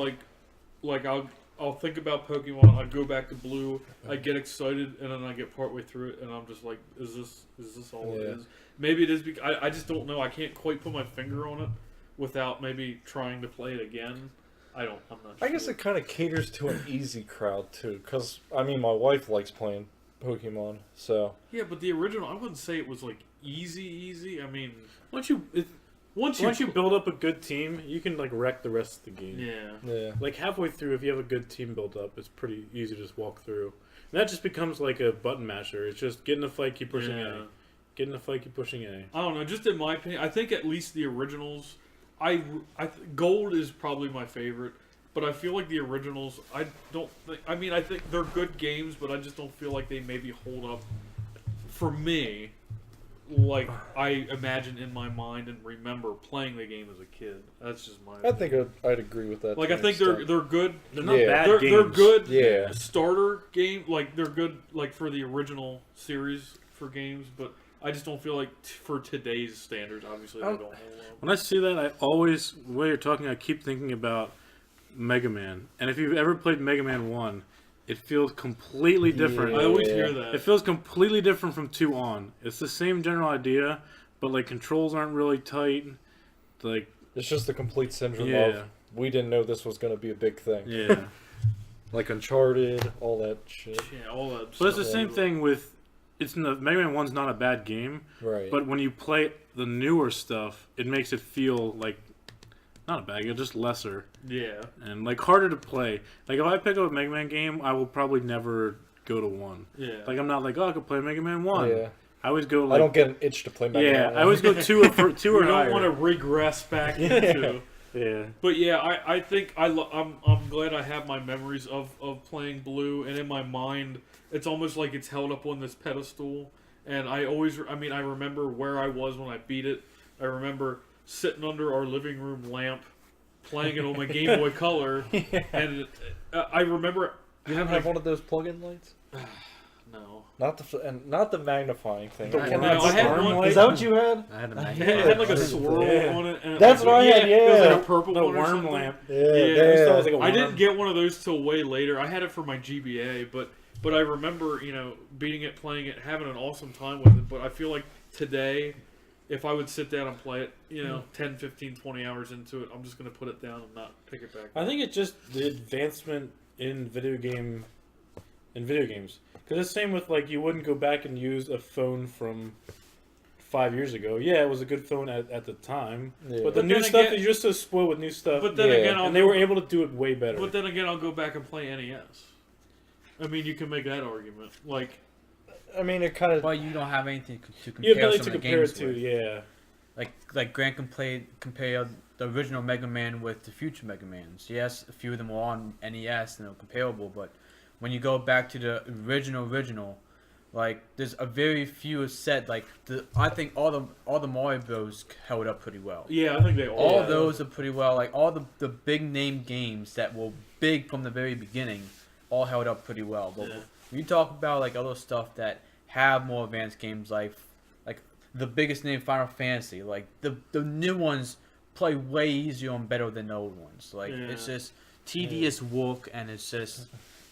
like I'll think about Pokemon. I go back to Blue. I get excited, and then I get partway through it, and I'm just like, is this all it is? Maybe it is. I just don't know. I can't quite put my finger on it without maybe trying to play it again. I'm not sure. I guess it kind of caters to an easy crowd too, because I mean, my wife likes playing Pokemon, so yeah. But the original, I wouldn't say it was like easy. I mean, Once you build up a good team, you can like wreck the rest of the game. yeah. Like halfway through, if you have a good team built up, it's pretty easy to just walk through. And that just becomes like a button masher. It's just get in a fight, keep pushing A. Get in a fight, keep pushing A. I don't know. Just in my opinion, I think at least the originals. Gold is probably my favorite, but I feel like the originals. I don't think. I mean, I think they're good games, but I just don't feel like they maybe hold up for me. Like I imagine in my mind and remember playing the game as a kid. That's just my. I think I'd agree with that. Like to I an think extent. they're good. They're not Yeah. bad They're games. good. Yeah. Starter game. Like they're good. Like for the original series for games, but I just don't feel like for today's standards. Obviously, they don't hold up. When I see that, I always, while you're talking, I keep thinking about Mega Man. And if you've ever played Mega Man 1, it feels completely different. I always hear that. It feels completely different from 2 on. It's the same general idea, but like controls aren't really tight. Like It's just the complete syndrome of we didn't know this was going to be a big thing. Yeah. Like Uncharted, all that shit. Yeah, all that. But it's the same thing with Mega Man 1's not a bad game, Right. but when you play the newer stuff, it makes it feel like not a bad game, just lesser. Yeah. And like harder to play. Like if I pick up a Mega Man game, I will probably never go to 1. Yeah. Like I'm not like, oh, I could play Mega Man 1. Yeah. I always go like I don't get an itch to play Mega Man. I always go 2 or 2 or You don't higher. want to regress back into. Yeah. But yeah, I think I'm glad I have my memories of playing Blue, and in my mind, it's almost like it's held up on this pedestal. And I remember where I was when I beat it. I remember sitting under our living room lamp, playing it on my Game Boy Color, and I remember You didn't have one of those plug-in lights? No. Not the magnifying thing. The I one cannot I had stand- one- Is that what you had? I had a It had like a swirl Yeah. on it. And it That's was what I had, It was yeah. like a purple The one or worm something. lamp. Yeah, Yeah. I thought it was like a I worm. didn't get one of those till way later. I had it for my GBA, but I remember, beating it, playing it, having an awesome time with it. But I feel like today, if I would sit down and play it, 10, 15, 20 hours into it, I'm just going to put it down and not pick it back up. I think it's just the advancement in video games. Because it's the same with, like, you wouldn't go back and use a phone from 5 years ago. Yeah, it was a good phone at the time. Yeah. But the But new then stuff, again- you're just so spoiled with new stuff. But then Yeah. again, and they were able to do it way better. But then again, I'll go back and play NES. I mean, you can make that argument. Like, I mean, it kind of. But you don't have anything to you compare have some to of the compare it games to, with. yeah. Like Grant compare the original Mega Man with the future Mega Mans. Yes, a few of them were on NES and they're comparable, but when you go back to the original, like there's a very few set. Like I think all the Mario Bros held up pretty well. yeah, I think they All all. those are pretty well. Like all the big name games that were big from the very beginning, all held up pretty well. But Yeah. when you talk about like other stuff that have more advanced games, like the biggest name Final Fantasy, like the new ones play way easier and better than the old ones. Like it's Yeah. just tedious work, and it's just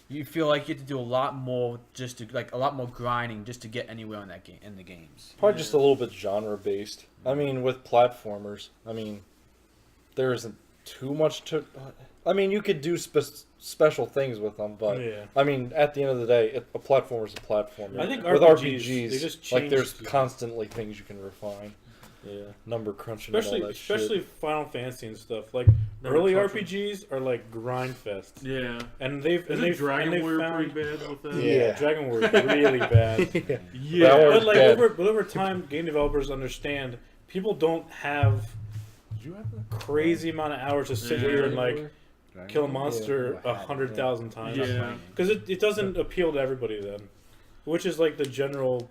you feel like you have to do a lot more just to a lot more grinding just to get anywhere in that game in the games. Probably just a little bit genre based. I mean, with platformers, there isn't too much to. I mean, you could do special things with them, but Yeah. I mean, at the end of the day, a platformer is a platformer. I think with RPGs, they just like there's changed- constantly things you can refine. Yeah. Number crunching and all that Especially shit. Final Fantasy and stuff. Like Number early crunching. RPGs are like grind fest. Yeah. And they've Isn't Dragon Warrior found, pretty bad with that? Yeah, Yeah. Dragon Warrior is really bad. Yeah. That But one's like dead. over time, game developers understand people don't have crazy amount of hours to sit Yeah. here and like kill a monster Yeah. 100,000 times. Yeah. Because it doesn't appeal to everybody then, which is like the general.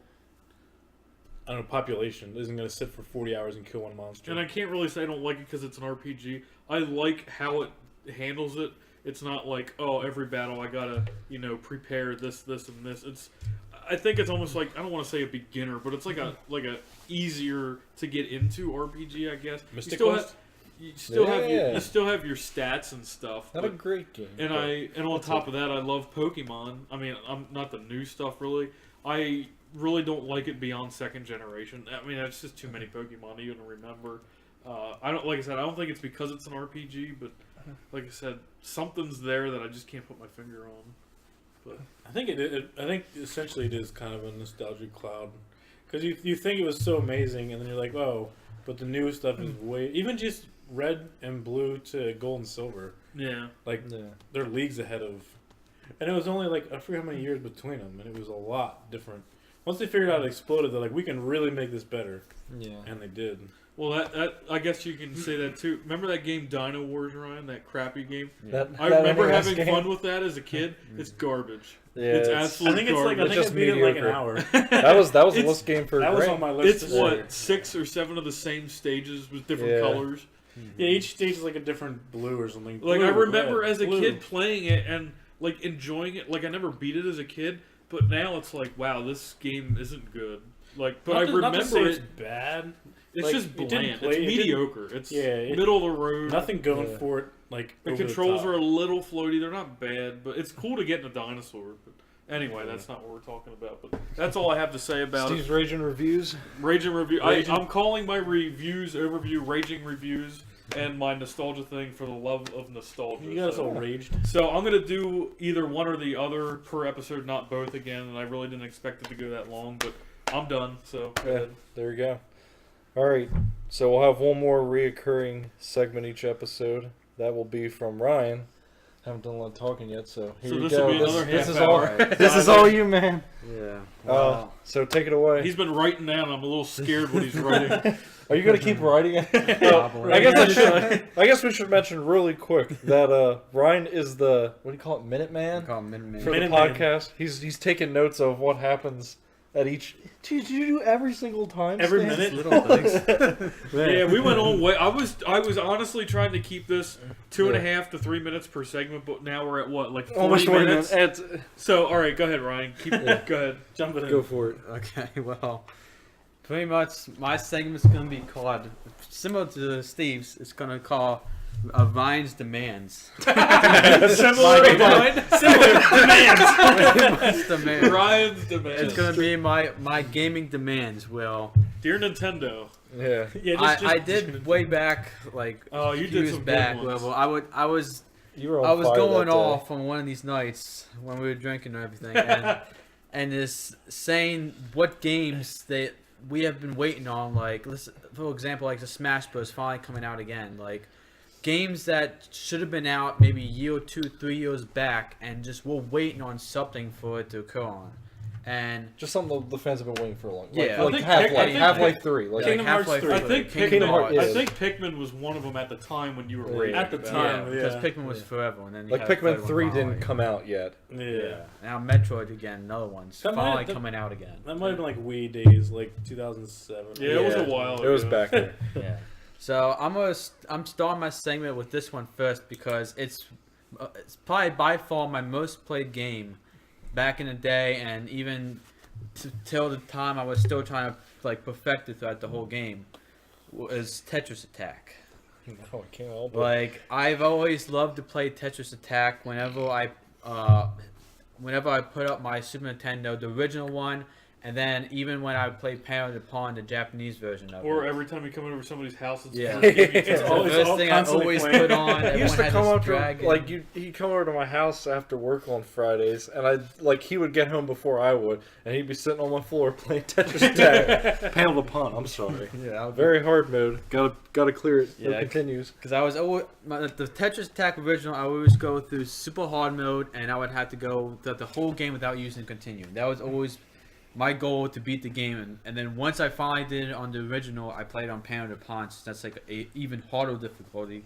I don't know, population isn't going to sit for 40 hours and kill one monster. And I can't really say I don't like it because it's an RPG. I like how it handles it. It's not like, oh, every battle I gotta, prepare this, and this. I think it's almost like, I don't want to say a beginner, but it's like a easier to get into RPG, I guess. Mystic you Quest? still have Yeah. you still have your stats and stuff. Not a but- great game. and but on that's top it. of that, I love Pokemon. I mean, I'm not the new stuff really. I really don't like it beyond second generation. I mean, it's just too many Pokemon to even remember. I don't think it's because it's an RPG, but like I said, something's there that I just can't put my finger on. But I think I think essentially it is kind of a nostalgic cloud, because you think it was so amazing, and then you're like, oh, but the new stuff is way even just red and blue to gold and silver, yeah, like Yeah. they're leagues ahead of, and it was only like I forget how many years between them, and it was a lot different. Once they figured out it exploded, they're like, we can really make this better, Yeah. and they did. well, that I guess you can say that too. Remember that game Dino Wars, Ryan? That crappy game. That, I that remember NES having game? fun with that as a kid. It's garbage. Yeah, it's I absolute think it's like I garbage. think I just beat it in like an mediocre. hour. That was a It's- list game for That was Grant. on my list. It's this year. what 6 or 7 of the same stages with different Yeah. colors. Yeah, each stage is like a different blue or something. Like Blue, I remember red, as a blue. kid playing it and like enjoying it. Like I never beat it as a kid, but now it's like, wow, this game isn't good. Like, but Not I to- not to say remember it's it. bad. It's like, just it didn't bland. play- It's it didn't- mediocre. It's Yeah, middle of the road. Nothing going Yeah. for it. Like The over controls top. are a little floaty. They're not bad, but it's cool to get in a dinosaur. But anyway, that's not what we're talking about. But that's all I have to say about Steve's Raging Reviews. it. Raging review. Raging- I'm calling my reviews overview Raging Reviews and my nostalgia thing for the love of nostalgia. You got us So- all raged. So I'm gonna do either one or the other per episode, not both again. And I really didn't expect it to go that long, but I'm done. So go Yeah, ahead. there you go. All right, so we'll have one more reoccurring segment each episode. That will be from Ryan. Haven't done a lot of talking yet, so here So you this will go. be another This half is all. hour. This is all you, man. Yeah. So take it away. He's been writing down. I'm a little scared what he's writing. Are you gonna keep writing it? Oh, I guess we should mention really quick that Ryan is the what do you call it, Minuteman Call him Minuteman. for the Minuteman. podcast. He's taking notes of what happens at each. Did you do every single time? Every Stan? minute? Little things. Yeah, we went on way. I was honestly trying to keep this 2.5 to 3 minutes per segment, but now we're at what, like 40 Almost 20 minutes? minutes. So, all right, go ahead, Ryan. Go ahead. Jump it in. Go for it. Okay, well, pretty much my segment's gonna be called similar to Steve's. It's gonna call Ryan's Demands. Similar demands. Demands. Ryan's demands. It's gonna be my gaming demands. Will Dear Nintendo. Yeah. Yeah, I did way back like Oh, you a few did years some back. good ones. Well, I was You were on I was fire going that day. off on one of these nights when we were drinking and everything, and this saying what games that we have been waiting on, like for example, like the Smash Bros. Finally coming out again, like games that should have been out maybe a year or 2, 3 years back, and just we're waiting on something for it to occur on, and Just something the fans have been waiting for a long. Yeah. Like I think Half-Life 3. Like Kingdom Hearts 3. I think Kingdom Hearts, yeah. I think Pikmin was one of them at the time when you were Yeah. raving At the about time. it. because yeah. Pikmin was forever, and then you Like had the third Pikmin one 3 finally. didn't come out yet. Yeah. Now Metroid again, another one's That might- finally that- coming out again. That might have been like Wii days, like 2007. Yeah, it was a while It was ago. back there. Yeah. So I'm starting my segment with this one first because it's probably by far my most played game back in the day, and even till the time I was still trying to like perfect it throughout the whole game was Tetris Attack. No, I can't help it. Like I've always loved to play Tetris Attack whenever I put up my Super Nintendo, the original one. And then even when I played Pound Upon the Japanese version of Or it. every time you come over to somebody's house, it's the Yeah. first game you It's turn the on. always first thing I constantly always playing. put on. He Everyone used to had come this up to dragon. like he'd come over to my house after work on Fridays, and he would get home before I would, and he'd be sitting on my floor playing Tetris Attack. Panel upon. I'm sorry. Yeah, Very hard mode. Gotta clear it. Yeah, It continues. because I was always the Tetris Attack original. I would always go through super hard mode, and I would have to go the whole game without using continue. That was always my goal, to beat the game, and then once I finally did it on the original, I played on Pound Upon. So that's like a even harder difficulty.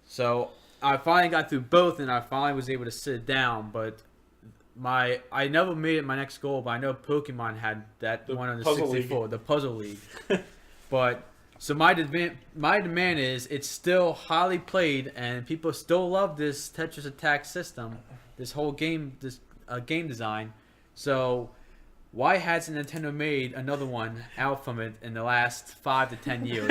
So I finally got through both, and I finally was able to sit it down. But I never made it my next goal, but I know Pokemon had that The one on the Puzzle 64, the Puzzle League. But so my demand is it's still highly played, and people still love this Tetris Attack system, this whole game, this game design. So why hasn't Nintendo made another one out from it in the last 5 to 10 years?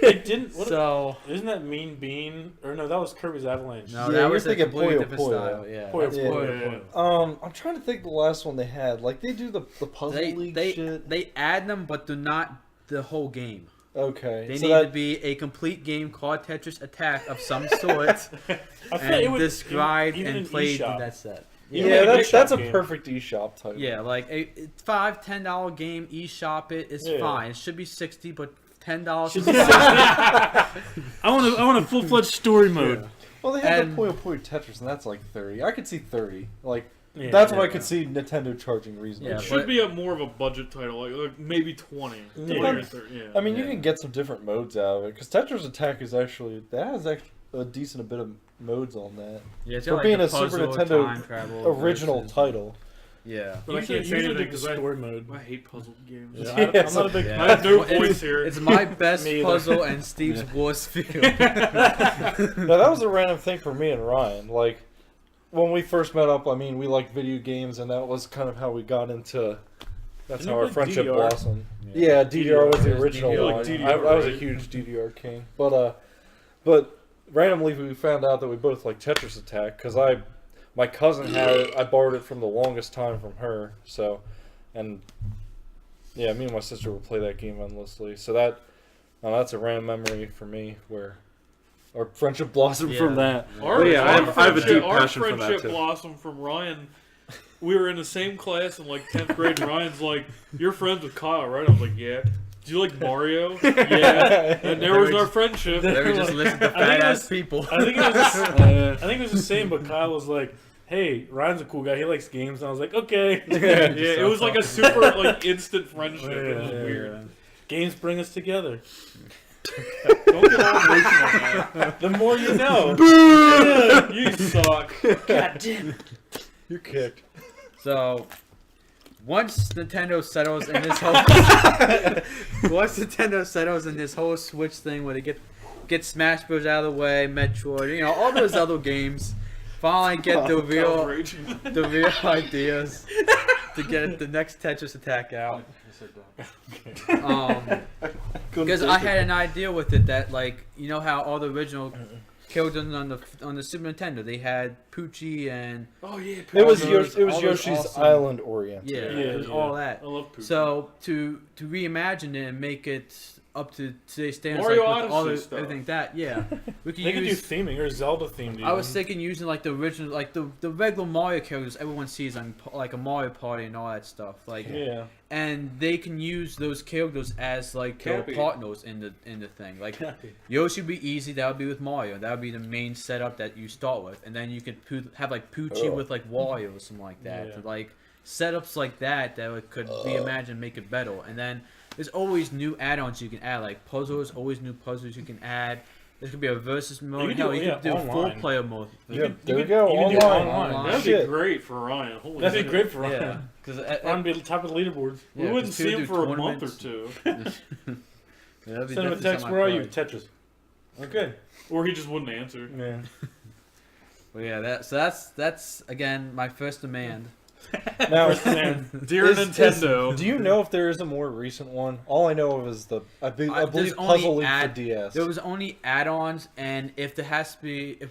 It didn't. What So isn't that Mean Bean? Or no, that was Kirby's Avalanche. no, Yeah, that you're was a thinking completely Puyo different Puyo. style. Yeah, Puyo that's Puyo. Puyo Yeah. Puyo. I'm trying to think the last one they had. Like they do the Puzzle League shit. They add them, but do not the whole game. Okay. They so need that, to be a complete game called Tetris Attack of some sort, I feel like it and would described even and in played in eShop. that set. Even yeah, like an that's eShop a game. perfect eShop type. Yeah, like a $5-10 game, eShop it. It's Yeah. fine. It should be $60, but $10 Should is be fine. I want a full fledged story mode. Well, they have And- the Puyo Puyo Tetris, and that's like 30. I could see 30. Like Yeah. that's what I Yeah. could see Nintendo charging reasonably. Yeah, It should but- be more of a budget title, like maybe 20. Yeah. 20 or 30, yeah. I mean, you Yeah. can get some different modes out of it because Tetris Attack is actually a decent bit of modes on that Yeah, it's for got, like, being the a Super puzzle, Nintendo time travel original versus- title. Yeah. But I Usually- can't say anything usually because 'cause I- story mode. I hate puzzle games. Yeah, Yeah, I'm not a big. Yeah. I have no It's- voice here. It's my best Me either. puzzle and Steve's worst field. Now that was a random thing for me and Ryan. Like when we first met up, I mean, we liked video games, and that was kind of how we got into. That's Didn't how you our play friendship DDR? blossomed. Yeah, DDR was the Yeah, original DDR. one. Like DDR, I was a right? huge DDR king, but randomly we found out that we both like Tetris Attack because my cousin had it. I borrowed it from the longest time from her. So, and yeah, me and my sister would play that game endlessly. So that's a random memory for me where our friendship blossomed from Yeah. that. Our, But yeah, I have a deep our passion for that friendship too. blossomed from Ryan. We were in the same class in like 10th grade, and Ryan's like, "You're friends with Kyle, right?" I was like, "Yeah." Do you like Mario? Yeah. And there was our friendship. They were just listening to I think fat it ass was- people. I think it was the same, but Kyle was like, "Hey, Ryan's a cool guy. He likes games." And I was like, "Okay." Yeah, it was like a super like instant friendship. It was Yeah. weird. Games bring us together. Don't get all emotional on that. The more you know. You suck. God damn. You're kicked. So, once Nintendo settles in this whole Switch thing where they get Smash Bros out of the way, Metroid, all those other games, finally get the real ideas to get the next Tetris Attack out. Because I had an idea with it that how all the original characters on the Super Nintendo, they had Poochie and it was Yoshi's awesome, Island oriented. it was all that. I love Poochie. So to reimagine it and make it up to today's standards, Mario with all Odyssey stuff. everything we could They could do use. theming or Zelda themed. I was thinking using the original, the regular Mario characters everyone sees on a Mario Party and all that stuff, Yeah. and they can use those characters as their Cappy. partners in the thing. Yoshi would be easy. That would be with Mario. That would be the main setup that you start with, and then you could have Poochie with Wario or something like that. Yeah. Setups like that could reimagine, make it better, and then there's always new add-ons you can add, puzzles. Always new puzzles you can add. There could be a versus mode. You You could do online. 4-player mode. Yeah, there we go. you can do Online. online. That'd Shit. be great for Ryan. Holy That'd shit. be great for Yeah, Ryan. because Ryan would be top of the leaderboards. We wouldn't see him for a month or tournaments. two. Send him a text. Where are you? Tetris. Okay. Or he just wouldn't answer. Yeah. Well, yeah, that's again my first demand. Now, Dear Nintendo. do you know if there is a more recent one? All I know of is I believe There's Puzzle only League for DS. There was only add-ons, and if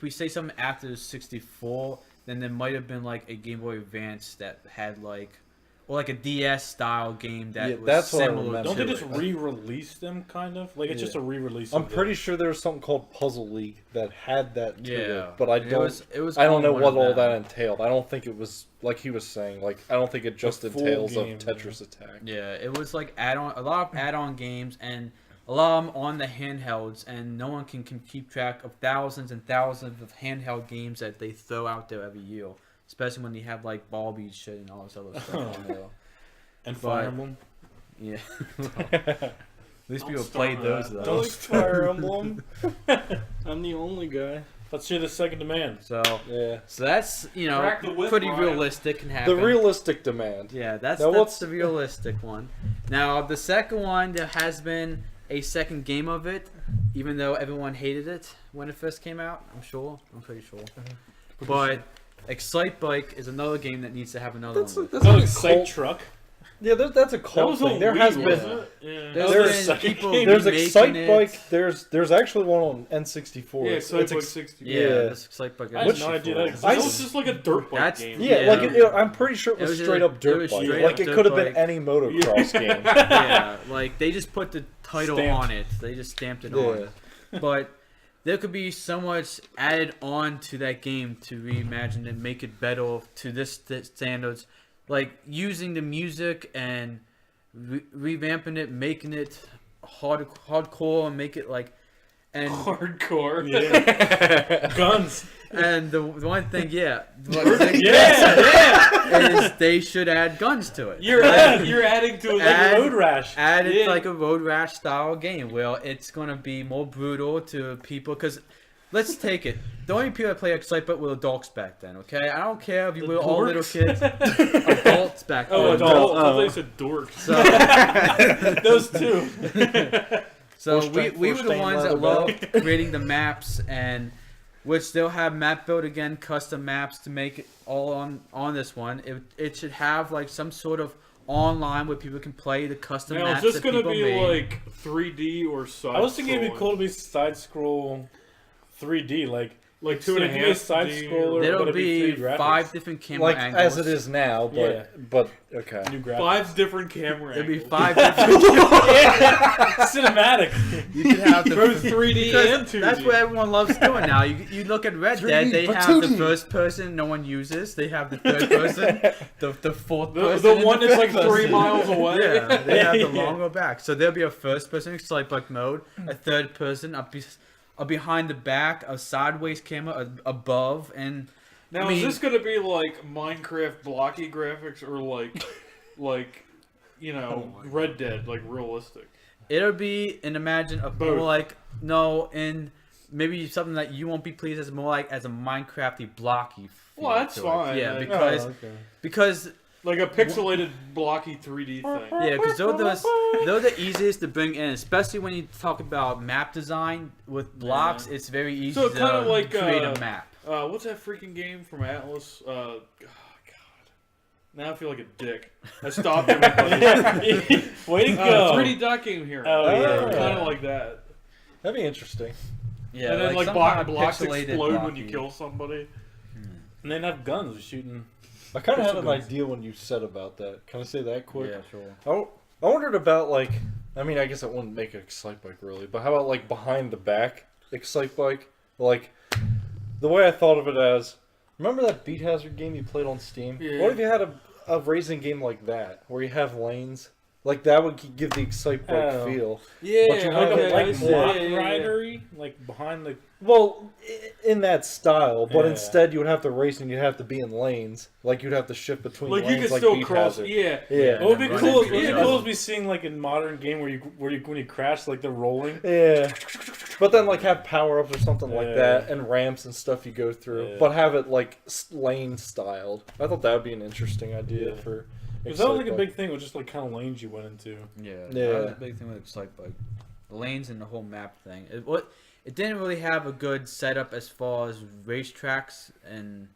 we say something after the 64, then there might have been a Game Boy Advance that had or a DS style game that was that's what I similar. remember. Don't they to just it. re-release them, kind of? It's just a re-release. I'm of pretty sure there was something called Puzzle League that had that to Yeah, it, but I It don't. was I don't know one what of all them. that entailed. I don't think it was like he was saying. I don't think it just The full entails game, of Tetris Attack. Yeah, it was add-on, a lot of add-on games, and a lot of them on the handhelds, and no one can keep track of thousands and thousands of handheld games that they throw out there every year, especially when you have Barbie shit and all this other stuff on there. And Fire Emblem. Yeah. At least people played those though. Don't Fire Emblem. I'm the only guy. Let's hear the second demand. So Yeah. that's Crack the whip, pretty Ryan. realistic can happen. The realistic demand. Yeah, that's Now what's- the realistic one. Now the second one, there has been a second game of it, even though everyone hated it when it first came out. I'm pretty sure. But Excite Bike is another game that needs to have another one. That's Oh, like a Excite cult. Truck. Yeah, that's a That cult was a thing. There Wii, has wasn't been. it? Yeah. There's There's been second people game. There's remaking Excite it. Bike. There's actually one on N64. Yeah, It's Excite Bike ex- 60. Yeah, Yeah. this Excite Bike. I had Which- no idea that That existed. was just like a dirt bike That's- game. Yeah, Yeah. I'm pretty sure it was It was straight a- up it dirt was bike. straight Like up it dirt could have been bike. any motocross game. Yeah, they just put the title Stamped. on it. They just stamped it Yeah. on. But there could be so much added on to that game to reimagine and make it better to this standards, using the music and revamping it, making it hardcore, and make it and Hardcore. Guns. and the one thing, Yeah. is they should add guns to it. You're adding to it. Add- Road Rash. Add it Yeah. like a road rash style game. Well, it's gonna be more brutal to people because let's take it. The only people that play Excite Bike were adults back then. Okay, I don't care if you were all little kids. Adults back then. Oh, Adult. adult. I thought you said dork. Those two. So Full we strength, were full the stain ones leather that loved creating the maps, and which they'll have map build again, custom maps to make it all on this one. It should have some sort of online where people can play the custom Now, maps is this that gonna people be made. 3D or side? I was thinking it'd be cool to be side scroll 3D, like 2.5D side scroller. There'll but it'd be 3D graphics. 5 different camera Like angles. as it is now, Yeah. but okay. New graphics. 5 different camera There'll be angles. 5 different. Cinematic. You can have the Both 3D and because 2D. that's what everyone loves doing now. You look at Red Dead, 3D, they but have the 2D. first person no one uses. They have the third person, the fourth The person. the and one the that's like fifth 3 person. miles away. Yeah, they have the Yeah. longer back. So there'll be a first person Excite Bike mode, a third person, a behind the back, a sideways camera, above, and Now, I mean- is this going to be like Minecraft blocky graphics or like Red Dead, like realistic? it'll be and imagine a more Both. and maybe something that you won't be pleased as more as a Minecrafty blocky. Feel Well, that's to it. fine. Yeah, Like, because Oh, okay. because Like a pixelated, blocky 3D thing. Yeah, because they're the easiest to bring in, especially when you talk about map design with blocks. Yeah. It's very easy So to kind of like create a map. What's that freaking game from Atlas? Oh, God. Now I feel like a dick. I stopped everybody. Way to go. 3D dot game hero. Oh, yeah. Kind of like that. That'd be interesting. Yeah, And then like some blocks kind of pixelated explode when you blocky. kill somebody. And they have guns with shooting. I kind of had an Pixel guns. idea when you said about that. Can I say that quick? Yeah, sure. I wondered about like, I mean, I guess it wouldn't make an Excite Bike really, but how about like behind the back Excite Bike? Like, the way I thought of it as, remember that Beat Hazard game you played on Steam? Yeah. What if you had a racing game like that, where you have lanes? Like, that would give the Excite Bike Oh. feel. Yeah, But you Like Okay, a I see. block yeah. ridery, like behind the. Well, in that style, but Yeah. instead you would have to race and you'd have to be in lanes. Like, you'd have to shift between Like lanes you could like still Beat cross. Hazard. Yeah. Yeah. What would be Running cool? through What would be yeah. cool is be seeing like in modern game where you when you crash like they're rolling. Yeah. But then, like, have power-ups or something like Yeah. that, and ramps and stuff you go through. Yeah. But have it, like, lane-styled. I thought that would be an interesting idea Yeah. for Because that was like a Excite big thing with just like kind of lanes you went into. Yeah, Yeah. that was a big thing with Excite Bike. The lanes and the whole map thing. It didn't really have a good setup as far as racetracks and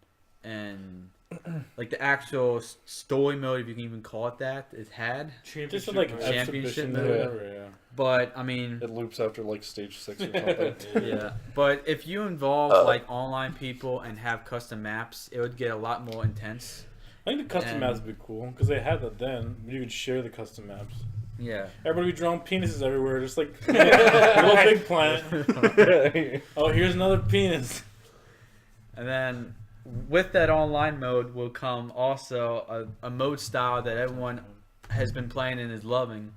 like the actual story mode, if you can even call it that. It had, Just Championship. like mode. Championship exhibition mode. or whatever, yeah. but I mean, It loops after, like, stage 6 or something. yeah. But if you involve like online people and have custom maps, it would get a lot more intense. I think the custom And- maps would be cool because they had that then. You could share the custom maps. Yeah. Everybody would draw penises everywhere, just like a little big planet. Oh, here's another penis. And then with that online mode will come also a mode style that everyone has been playing and is loving.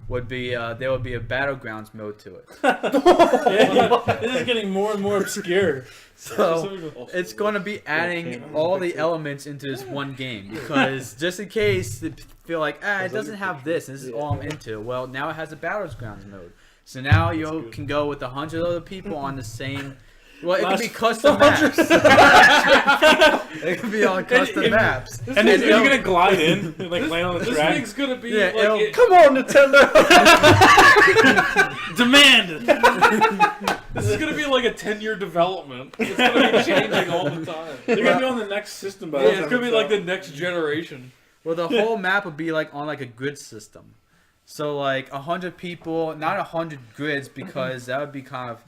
Would be there would be a battlegrounds mode to it. Yeah, this is getting more and more obscure. So it's going to be adding all the elements into this one game because just in case they feel like it doesn't have this and this is all I'm into. Well, now it has a battlegrounds mode. So now you can go with 100 other people on the same. Well, it could be custom maps. It could be on custom maps. And then you're gonna glide in, and, like land on the This track. thing's gonna be Yeah, like it, Come on, Nintendo! Demand. this is gonna be like a 10-year development. It's gonna be changing all the time. They're gonna be on the next system by Yeah, the time it's gonna be it's like out. the next generation. Well, the whole map would be like on like a grid system. So like 100 people, not 100 grids because that would be kind of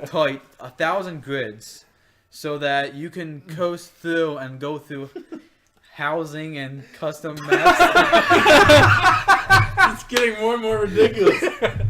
tight. 1,000 grids, so that you can coast through and go through housing and custom maps. It's getting more and more ridiculous.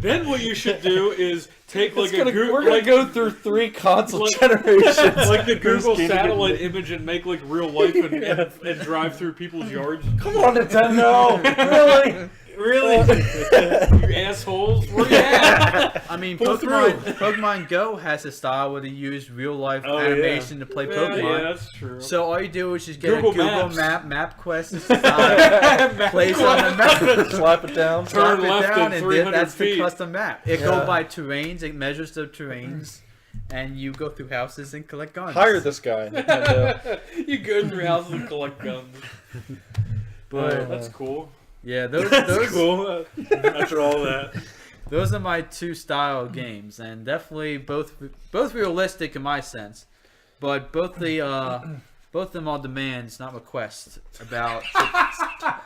Then what you should do is take like We're Google, gonna like, go through 3 console like- generations. like the Google Who's satellite getting- image and make like real life and drive through people's yards. Come on, Nintendo! Really? Really? You assholes, where you at? I mean, Pull Pokemon Go has a style where they use real life Oh, animation to play Yeah, Pokemon. that's true. So all you do is just get Google a Google Maps. map quest style, place on the map. Slap it down. Turn Slap it left down, at and 300 that's the feet. custom map. It Yeah. goes by terrains. It measures the terrains, and you go through houses and collect guns. Hire this guy, Nintendo. You go through houses and collect guns. But That's cool. yeah, those Cool. After all that. those are my 2 style games, and definitely both realistic in my sense, but both of them are demands, not requests. About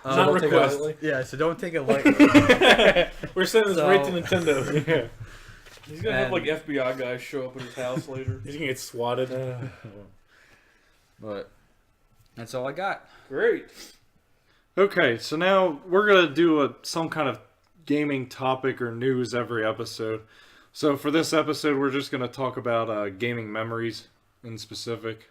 Not Take it request. lightly. yeah, so don't take it lightly. We're sending this So- right to Nintendo. Yeah. He's gonna have And- like FBI guys show up at his house later. He's gonna get swatted. But that's all I got. Great. Okay, so now we're gonna do some kind of gaming topic or news every episode. So for this episode, we're just gonna talk about gaming memories in specific.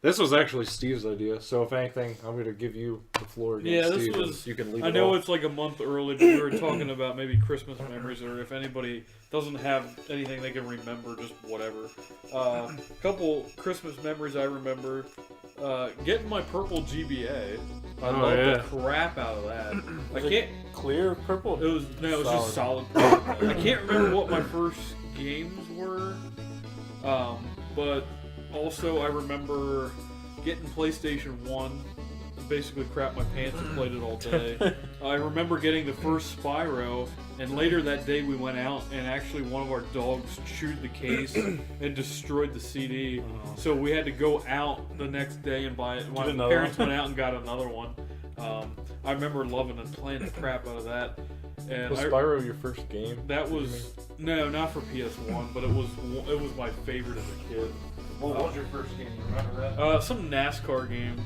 This was actually Steve's idea, so if anything, I'm gonna give you the floor again, Yeah, this Steve, and was- you can lead I it know off. it's like a month early, but we were talking about maybe Christmas memories, or if anybody doesn't have anything they can remember, just whatever. Couple Christmas memories I remember. Getting my purple GBA. I Oh, loved yeah. the crap out of that. I Was it can't. Clear purple. It was just solid. I can't remember what my first games were, but also I remember getting PlayStation 1 basically crap my pants and played it all day. I remember getting the first Spyro, and later that day we went out and actually one of our dogs chewed the case and destroyed the CD. So we had to go out the next day and buy it. My parents went out and got another one. I remember loving and playing the crap out of that. And Was Spyro your first game? That was no, not for PS1, but it was my favorite as a kid. What was your first game? You remember that? Some NASCAR game,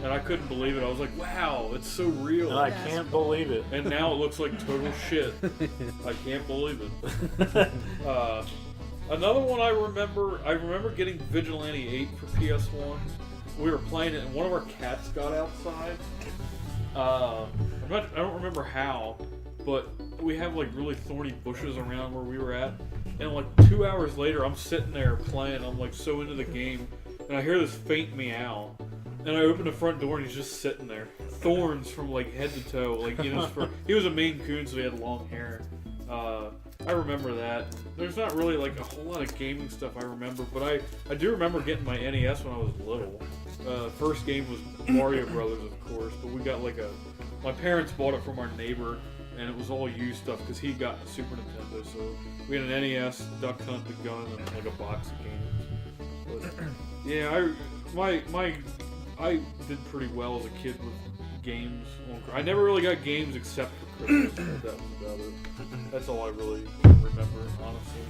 and I couldn't believe it. I was like, "Wow, it's so real!" And I can't believe it. And now it looks like total shit. I can't believe it. Another one I remember getting Vigilante 8 for PS1. We were playing it, and one of our cats got outside. I don't remember how, but we have like really thorny bushes around where we were at, and like 2 hours later, I'm sitting there playing. I'm like so into the game, and I hear this faint meow, and I open the front door, and he's just sitting there, thorns from like head to toe, like in his fur. He was a Maine Coon, so he had long hair. I remember that. There's not really like a whole lot of gaming stuff I remember, but I do remember getting my NES when I was little. First game was Mario Brothers, of course, but we got like my parents bought it from our neighbor, and it was all used stuff because he got a Super Nintendo, so we had an NES, Duck Hunt, the gun, and like a box of games. But, yeah, I did pretty well as a kid with games. I never really got games except for Christmas. That was about it. That's all I really remember, honestly.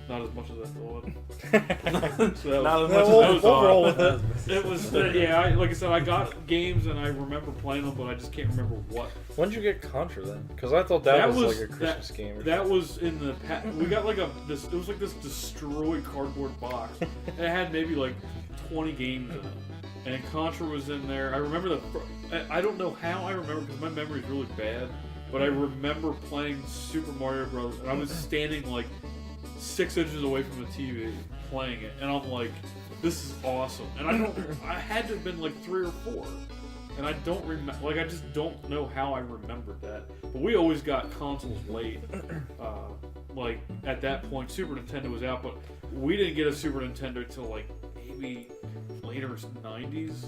Not as much as I thought. So Not as much as I thought. It was, yeah. Like I said, I got games and I remember playing them, but I just can't remember what. When did you get Contra then? Because I thought that was like a Christmas game. That was in the we got like this. It was like this destroyed cardboard box. And it had maybe like 20 games in it. And Contra was in there. I remember I don't know how I remember because my memory is really bad. But I remember playing Super Mario Bros. And I was standing like 6 inches away from the TV playing it, and I'm like, "This is awesome!" And I had to have been like 3 or 4, and I don't remember. Like I just don't know how I remembered that. But we always got consoles late. Like at that point, Super Nintendo was out, but we didn't get a Super Nintendo till like maybe later 90s,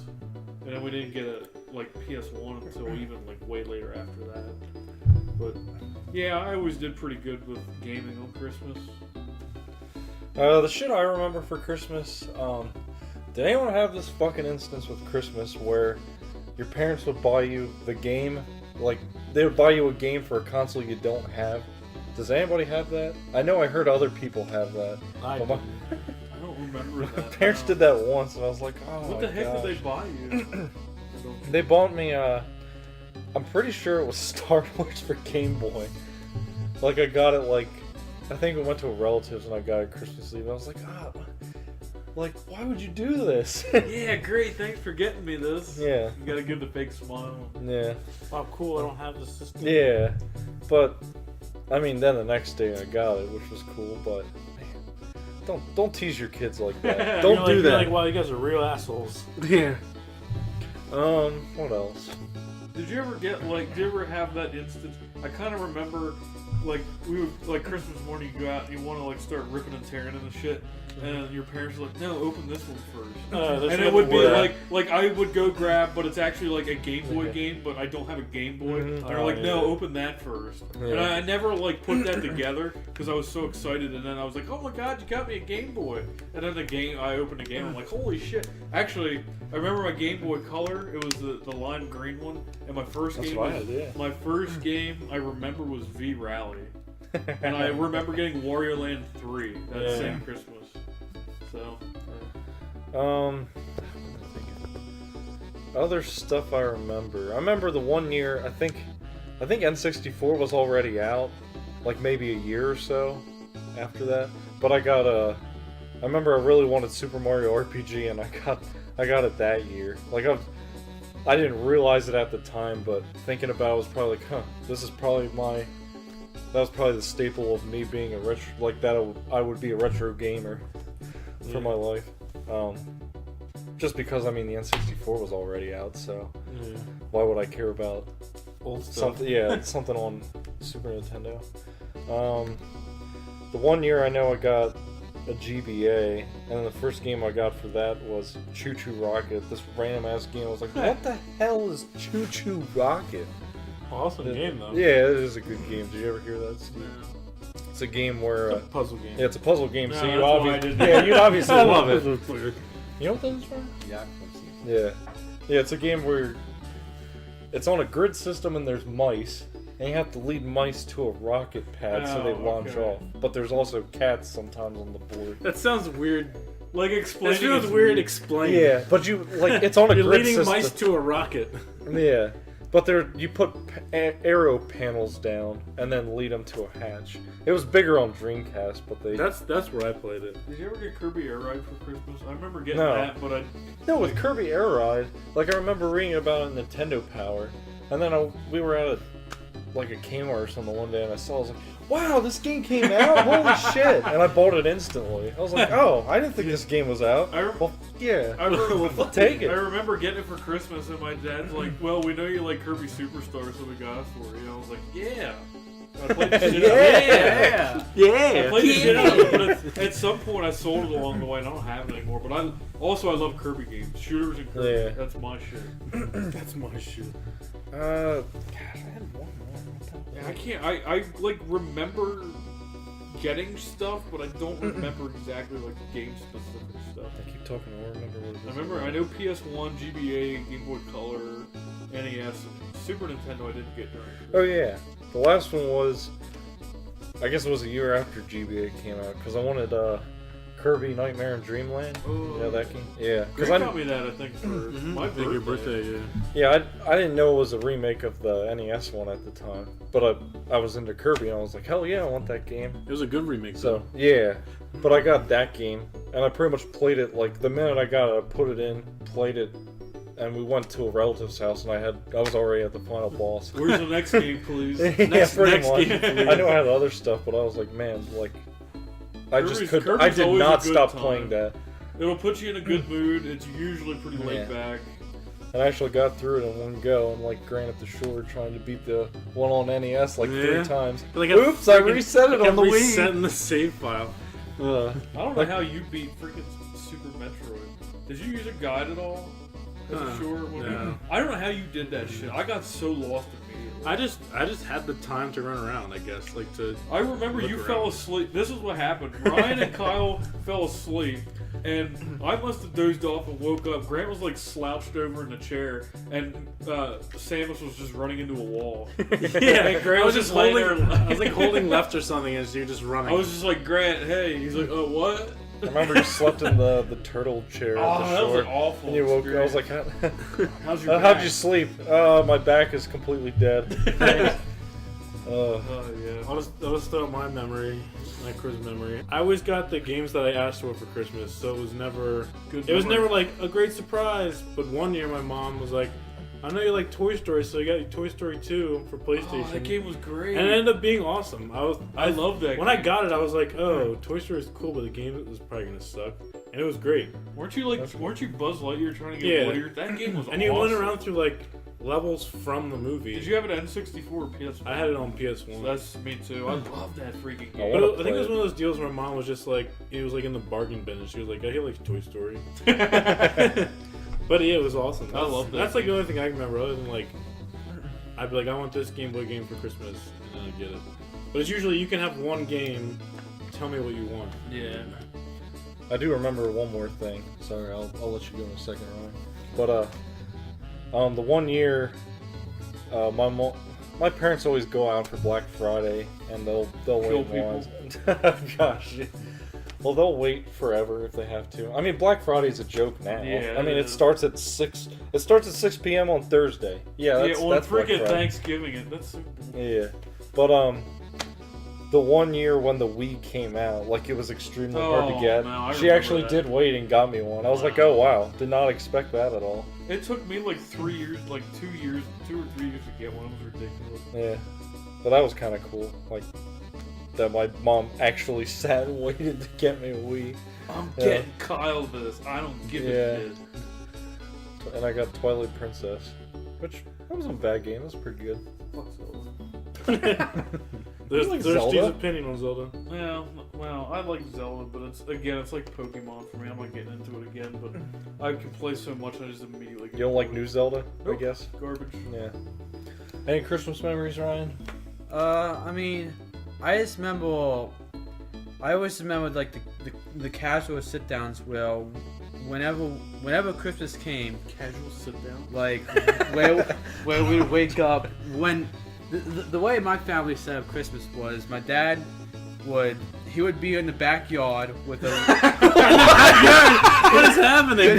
and then we didn't get a like PS1 until even like way later after that. But yeah, I always did pretty good with gaming on Christmas. The shit I remember for Christmas, did anyone have this fucking instance with Christmas where your parents would buy you the game, like, they would buy you a game for a console you don't have? Does anybody have that? I know I heard other people have that. I But I don't remember my that. parents did that once, and I was like, oh What my the heck gosh. did they buy you? They bought me, I'm pretty sure it was Star Wars for Game Boy. Like, I got it, like, I think we went to a relative's and I got it Christmas Eve. I was like, like, why would you do this? Yeah, great. Thanks for getting me this. Yeah. You gotta give the fake smile. Yeah. Oh, cool! I don't have the system. Yeah. But, I mean, then the next day I got it, which was cool, but, man, don't tease your kids like that. Don't do that. You're like, wow, you guys are real assholes. Yeah. What else? Did you ever have that instance? I kind of remember, like, we would, like, Christmas morning, you go out and you want to, like, start ripping and tearing in the shit, and your parents are like, no, open this one first. And it would be like I would go grab, but it's actually like a Game Boy game, but I don't have a Game Boy. And they're like, no, open that first. Yeah. And I never, like, put that together because I was so excited, and then I was like, oh my god, you got me a Game Boy. And then I opened the game, I'm like, holy shit. Actually, I remember my Game Boy Color, it was the lime green one, and my first game my first game I remember was V-Rally. And I remember getting Wario Land 3 that same Christmas. So, other stuff I remember the one year, I think N64 was already out, like maybe a year or so after that, but I remember I really wanted Super Mario RPG, and I got it that year. Like, I didn't realize it at the time, but thinking about it, I was probably like, that was probably the staple of me being a retro, like that I would be a retro gamer for my life. Just because, I mean, the N64 was already out, so why would I care about Old stuff. something on Super Nintendo? The one year I know I got a GBA, and the first game I got for that was Chu Chu Rocket. This random ass game. I was like, what the hell is Chu Chu Rocket? Awesome game though. Yeah, it is a good game. Did you ever hear that, Steve? It's a game where It's a puzzle game. yeah, it's a puzzle game. So Yeah, you that's why I obviously didn't- yeah, you obviously I love love it. it. You know what that is from? Yeah, I've seen it. Yeah, yeah. It's a game where it's on a grid system and there's mice, and you have to lead mice to a rocket pad so they Oh, launch okay. off. But there's also cats sometimes on the board. That sounds weird. Like It explaining. feels is weird explaining. Yeah, but you like it's on a You're grid leading system. mice to a rocket. Yeah, but you put arrow panels down and then lead them to a hatch. It was bigger on Dreamcast, but they That's where I played it. Did you ever get Kirby Air Ride for Christmas? I remember getting No. that, but I no with Kirby Air Ride. Like I remember reading about it in Nintendo Power, and then we were at a Kmart or something one day, and I saw. I was like, "Wow, this game came out! Holy shit!" And I bought it instantly. I was like, "Oh, I didn't think this game was out." Well, yeah, I remember, I'll take it. I remember getting it for Christmas, and my dad's like, "Well, we know you like Kirby Superstar, so we got it for you." I was like, "Yeah." I played the shit out of it. Yeah. I played the shit out of it, but at some point I sold it along the way, and I don't have it anymore. But I love Kirby games, shooters and Kirby. Yeah. That's my shit. That's my shit. Gosh, I had one more. Yeah, I can't. I like remember getting stuff, but I don't remember exactly like game specific stuff. I keep talking. I don't remember what it is. I remember I know PS1, GBA, Game Boy Color, NES, Super Nintendo. I didn't get during. Oh yeah, the last one was, I guess it was a year after GBA came out because I wanted Kirby Nightmare in Dreamland. Oh, You know that game? Yeah, because Greg got me that I think for my I think your birthday, yeah. yeah, I didn't know it was a remake of the NES one at the time, but I was into Kirby and I was like, hell yeah, I want that game. It was a good remake. So yeah, but I got that game and I pretty much played it like the minute I got it, I put it in, played it, and we went to a relative's house and I was already at the final boss. Where's the next game, please? Yeah, Next pretty much. game, please. I knew I had other stuff, but I was like, man, like, I just Kirby's- couldn't. I Kirby's did always not a good stop time. playing that. It'll put you in a good mood. It's usually pretty laid back. And I actually got through it in one go. And like Granite the Shore trying to beat the one on NES like Yeah. 3 times. Like Oops, I reset it on the Wii. Resetting the save file. I don't know Like- how you beat freaking Super Metroid. Did you use a guide at all? As a short? no. I don't know how you did that shit. I got so lost immediately. I just had the time to run around, I guess. Like to I remember Look you around. fell asleep. This is what happened. Ryan and Kyle fell asleep, and I must have dozed off and woke up. Grant was like slouched over in the chair, and Samus was just running into a wall. Yeah, And Grant I was was just laying holding. there. I was like holding left or something as you're just running. I was just like, Grant, hey. He's like, oh, what? I remember you slept in the turtle chair Oh, at the that was shore. an awful And you woke up. I was experience. like, How's your how'd back? you sleep? My back is completely dead. Oh, yeah. I'll just throw out my memory, my Christmas memory. I always got the games that I asked for Christmas, so it was never. Good It was memory. never like a great surprise. But one year, my mom was like, "I know you like Toy Story, so I got you Toy Story 2 for PlayStation." Oh, that game was great. And it ended up being awesome. I love that When game. I got it, I was like, "Oh, Toy Story is cool, but the game was probably gonna suck." And it was great. Weren't you Buzz Lightyear trying to get Yeah. Woody? That game was And you went awesome. around through like levels from the movie. Did you have it on N64 or PS1? I had it on PS1. That's me too. I love that freaking I game. But wanna I think play it was it. one of those deals where my mom was just like, it was like in the bargain bin, and she was like, "I like Toy Story." But yeah, it was awesome. I love that That's like the game. only thing I can remember, other than like, I'd be like, "I want this Game Boy game for Christmas," and then I get it. But it's usually you can have one game. Tell me what you want. Yeah. I do remember one more thing. Sorry, I'll let you go in a second, Ryan. But the one year, my parents always go out for Black Friday, and they'll Kill wait in people. lines. Gosh. Well, they'll wait forever if they have to. I mean, Black Friday's a joke now. Yeah, I mean, it it is. starts at 6. It starts at 6 p.m. on Thursday. Yeah, that's yeah, on that's Black freaking Friday. Thanksgiving. That's Yeah, but the one year when the Wii came out, like it was extremely hard to Oh, get. no, I She remember actually that. did wait and got me one. I was like, Wow. oh wow, did not expect that at all. It took me like 3 years, like 2 or 3 years to get one. It was ridiculous. Yeah, but that was kind of cool. Like that, my mom actually sat and waited to get me a Wii, I'm Yeah. getting Kyle this. I don't give Yeah. a shit. and I got Twilight Princess, which that wasn't a bad game. That was pretty good. There's Zelda? Steve's opinion on Zelda. Yeah, well, I like Zelda, but it's like Pokemon for me. I'm not getting into it again, but I can play so much, I just immediately. You don't like new Zelda? I Nope. guess. Garbage. Yeah. Any Christmas memories, Ryan? I mean, I always remember like the casual sit downs where whenever Christmas came, Casual sit down. like where we would wake up when the way my family set up Christmas was my dad would be in the backyard with a What is happening?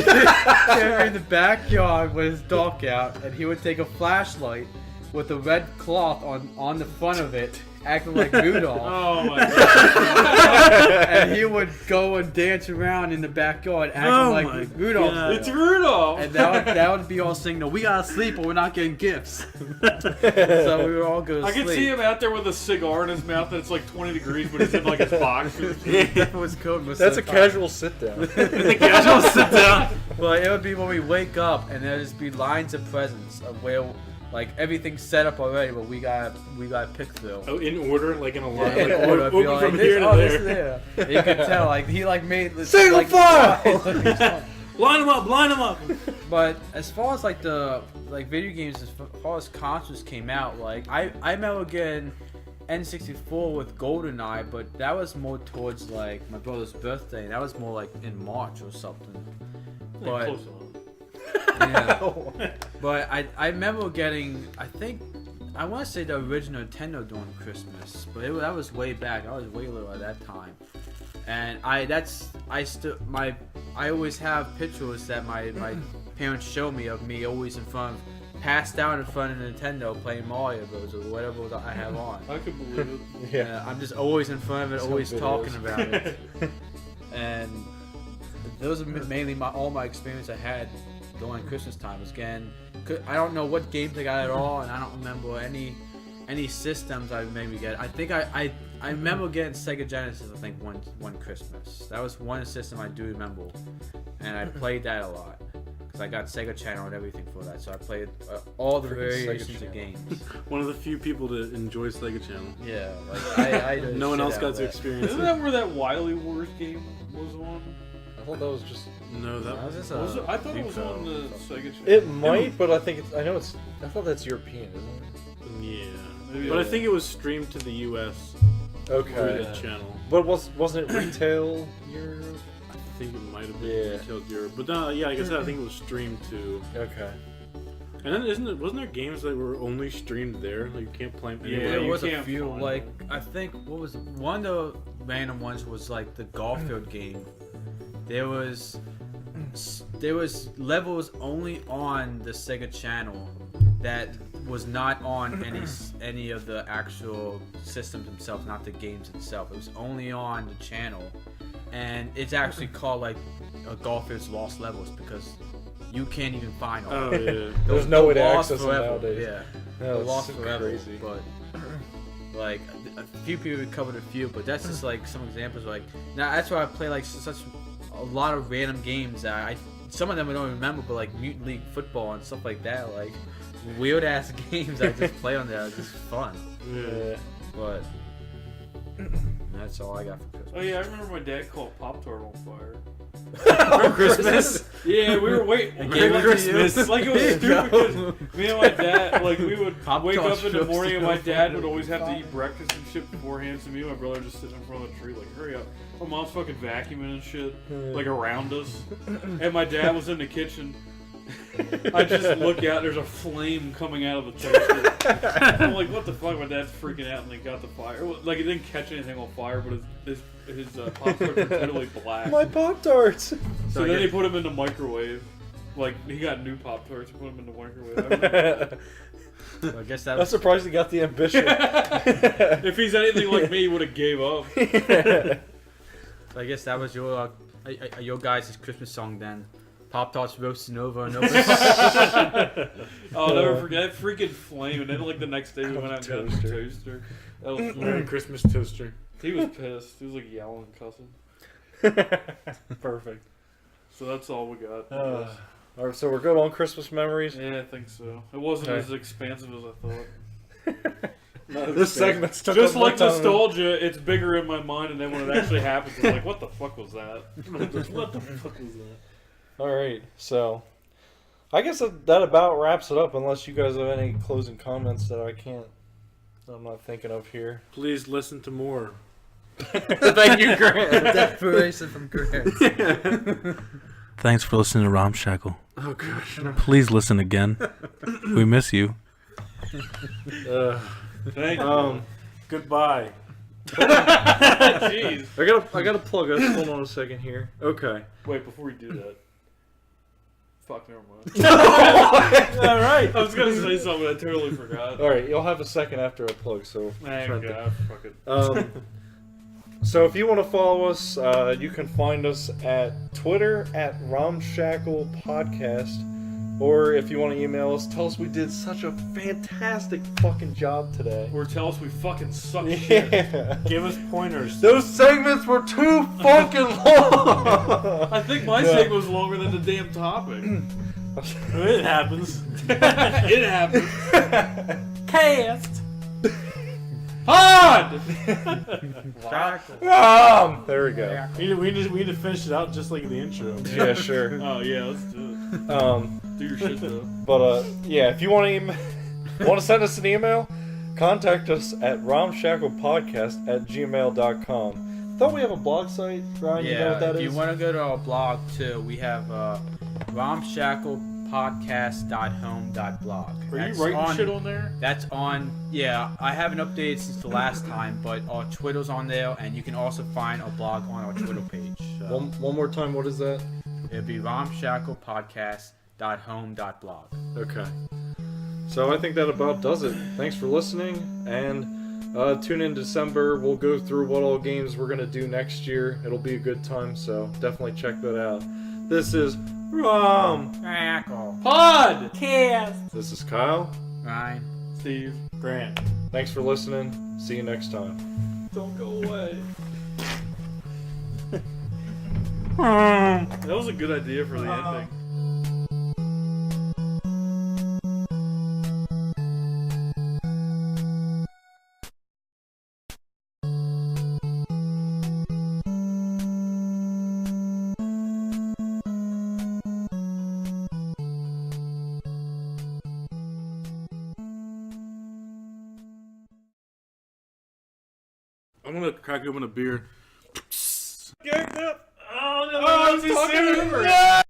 in the backyard with his dog out, and he would take a flashlight with a red cloth on the front of it, acting like Rudolph. Oh my god. And he would go and dance around in the backyard acting Oh like my Rudolph. God. It's Rudolph. And that would be all saying, "No, we gotta sleep or we're not getting gifts." So we would all go to I sleep. can see him out there with a cigar in his mouth and it's like 20 degrees, but he's in like his box. That was cool. That's a casual sit down. The casual sit down. But it would be when we wake up and there'd just be lines of presents of where like everything's set up already, but we got pick through. Oh, in order, like in a line, Yeah, in like, order, open be like, from this- here to oh, this is there. there. You could tell, like he like made this Single like, file! Line them up, line them up. But as far as like the video games, as far as consoles came out, like I remember getting N64 with GoldenEye, but that was more towards like my brother's birthday, and that was more like in March or something. But Close enough. yeah. But I remember getting, I want to say the original Nintendo during Christmas, but that was way back. I was way little at that time, and I always have pictures that my parents show me of me always in front of, passed out in front of Nintendo playing Mario Bros or whatever I have on. I could believe it. Yeah. I'm just always in front of it, Some always videos. talking about it, and those are mainly all my experience I had during Christmas time. Again, I don't know what games I got at all, and I don't remember any systems I maybe get. I think I remember getting Sega Genesis. I think one Christmas. That was one system I do remember, and I played that a lot because I got Sega Channel and everything for that. So I played all the Freaking variations Sega of games. One of the few people to enjoy Sega Channel. Yeah, like I did No one shit else out got of to that. experience Isn't it. that where that Wily Wars game was on? I thought that was just. No, That was that just Was it? a I thought it was Depot on the or something. Sega Channel. It might, but I think it's. I know it's. I thought that's European, isn't it? yeah. Maybe But I it- think it was streamed to the U.S. through Okay. the channel. But wasn't it retail Europe? I think it might have been Yeah. retailed Europe. But no, yeah, like I said, I think it was streamed to. Okay. And then wasn't there games that were only streamed there? Like you can't play them Yeah, anywhere There you was a can't few, find like them. I think what was one of the random ones was like the Garfield game. There was levels only on the Sega Channel that was not on any of the actual systems themselves, not the games itself. It was only on the channel, and it's actually called like Garfield's Lost Levels because you can't even find all. Oh of it. yeah. There's no way to They're lost access them forever. nowadays. Yeah. No, They're it's lost so forever, crazy. but like a few people covered a few, but that's just like some examples. Like now, that's why I play like such a lot of random games that some of them I don't remember, but like Mutant League Football and stuff like that, like weird ass games I just play on there. It's just fun, Yeah. but that's all I got for Christmas. Oh yeah, I remember my dad called Pop Tart on fire. For Christmas. Yeah, we were waiting. gave it to Christmas. Like it was There you stupid go. because me and my dad, like we would wake up Pop-Tarts in the morning and my roasted dad over would always have to fire. eat breakfast and shit beforehand. So me and my brother just sitting in front of the tree, like hurry up. My mom's fucking vacuuming and shit, like around us, and my dad was in the kitchen. I just look out, there's a flame coming out of the toaster. I'm like, what the fuck? My dad's freaking out and they got the fire. Like, it didn't catch anything on fire, but his Pop-Tarts were totally black. My Pop Tarts. So then he put him in the microwave. Like, he got new Pop-Tarts, put them in the microwave. So I guess that I'm was surprised he got the ambition. If he's anything like me, he would have gave up. I guess that was your guys' Christmas song then. Pop Tarts roasting over and over. I'll never forget that freaking flame. And then, like, the next day we went out and got a toaster. That was Merry Christmas toaster. He was pissed. He was, like, yelling and cussing. Perfect. So that's all we got. All right, so we're good on Christmas memories. Yeah, I think so. It wasn't Okay. as expansive as I thought. This segment's took Just up like more time. nostalgia, it's bigger in my mind, and then when it actually happens, it's like, what the fuck was that? What the fuck was that? All right, so I guess that about wraps it up. Unless you guys have any closing comments that I'm not thinking of here. Please listen to more. Thank you, Grant. Desperation from Grant. Thanks for listening to Romshackle. Oh gosh. Please listen again. We miss you. Thank you. Goodbye. Jeez. I gotta plug us. Hold on a second here. Okay. Wait, before we do that. Fuck, never mind. All right. I was gonna say something, I totally forgot. All right. You'll have a second after I plug. So. Thank try to- God, fuck it. So if you want to follow us, you can find us at Twitter at Romshackle Podcast, or if you want to email us, tell us we did such a fantastic fucking job today. Or tell us we fucking suck shit. Yeah. Give us pointers. Those segments were too fucking long. I think my segment was longer than the damn topic. It happens. It happened. Cast. Pod! There we go. We need to finish it out just like in the intro. Yeah, sure. Oh yeah, let's do it. Do your shit though. But yeah, if you want to send us an email, contact us at romshacklepodcast@gmail.com. Thought we have a blog site, Ryan. You know what that if is? you want to go to our blog too, we have romshacklepodcast.home.blog. Are you writing shit on there? That's on, yeah, I haven't updated since the last time, but our Twitter's on there, and you can also find our blog on our Twitter page. So One more time, what is that? it'll be romshacklepodcast.home.blog. Okay. So I think that about does it. Thanks for listening, and tune in December. We'll go through what all games we're going to do next year. It'll be a good time, so definitely check that out. This is Romshackle. Podcast! This is Kyle. Ryan. Steve. Grant. Thanks for listening. See you next time. Don't go away. That was a good idea for the ending. I'm gonna crack open a beer. Oh no, I was talking over.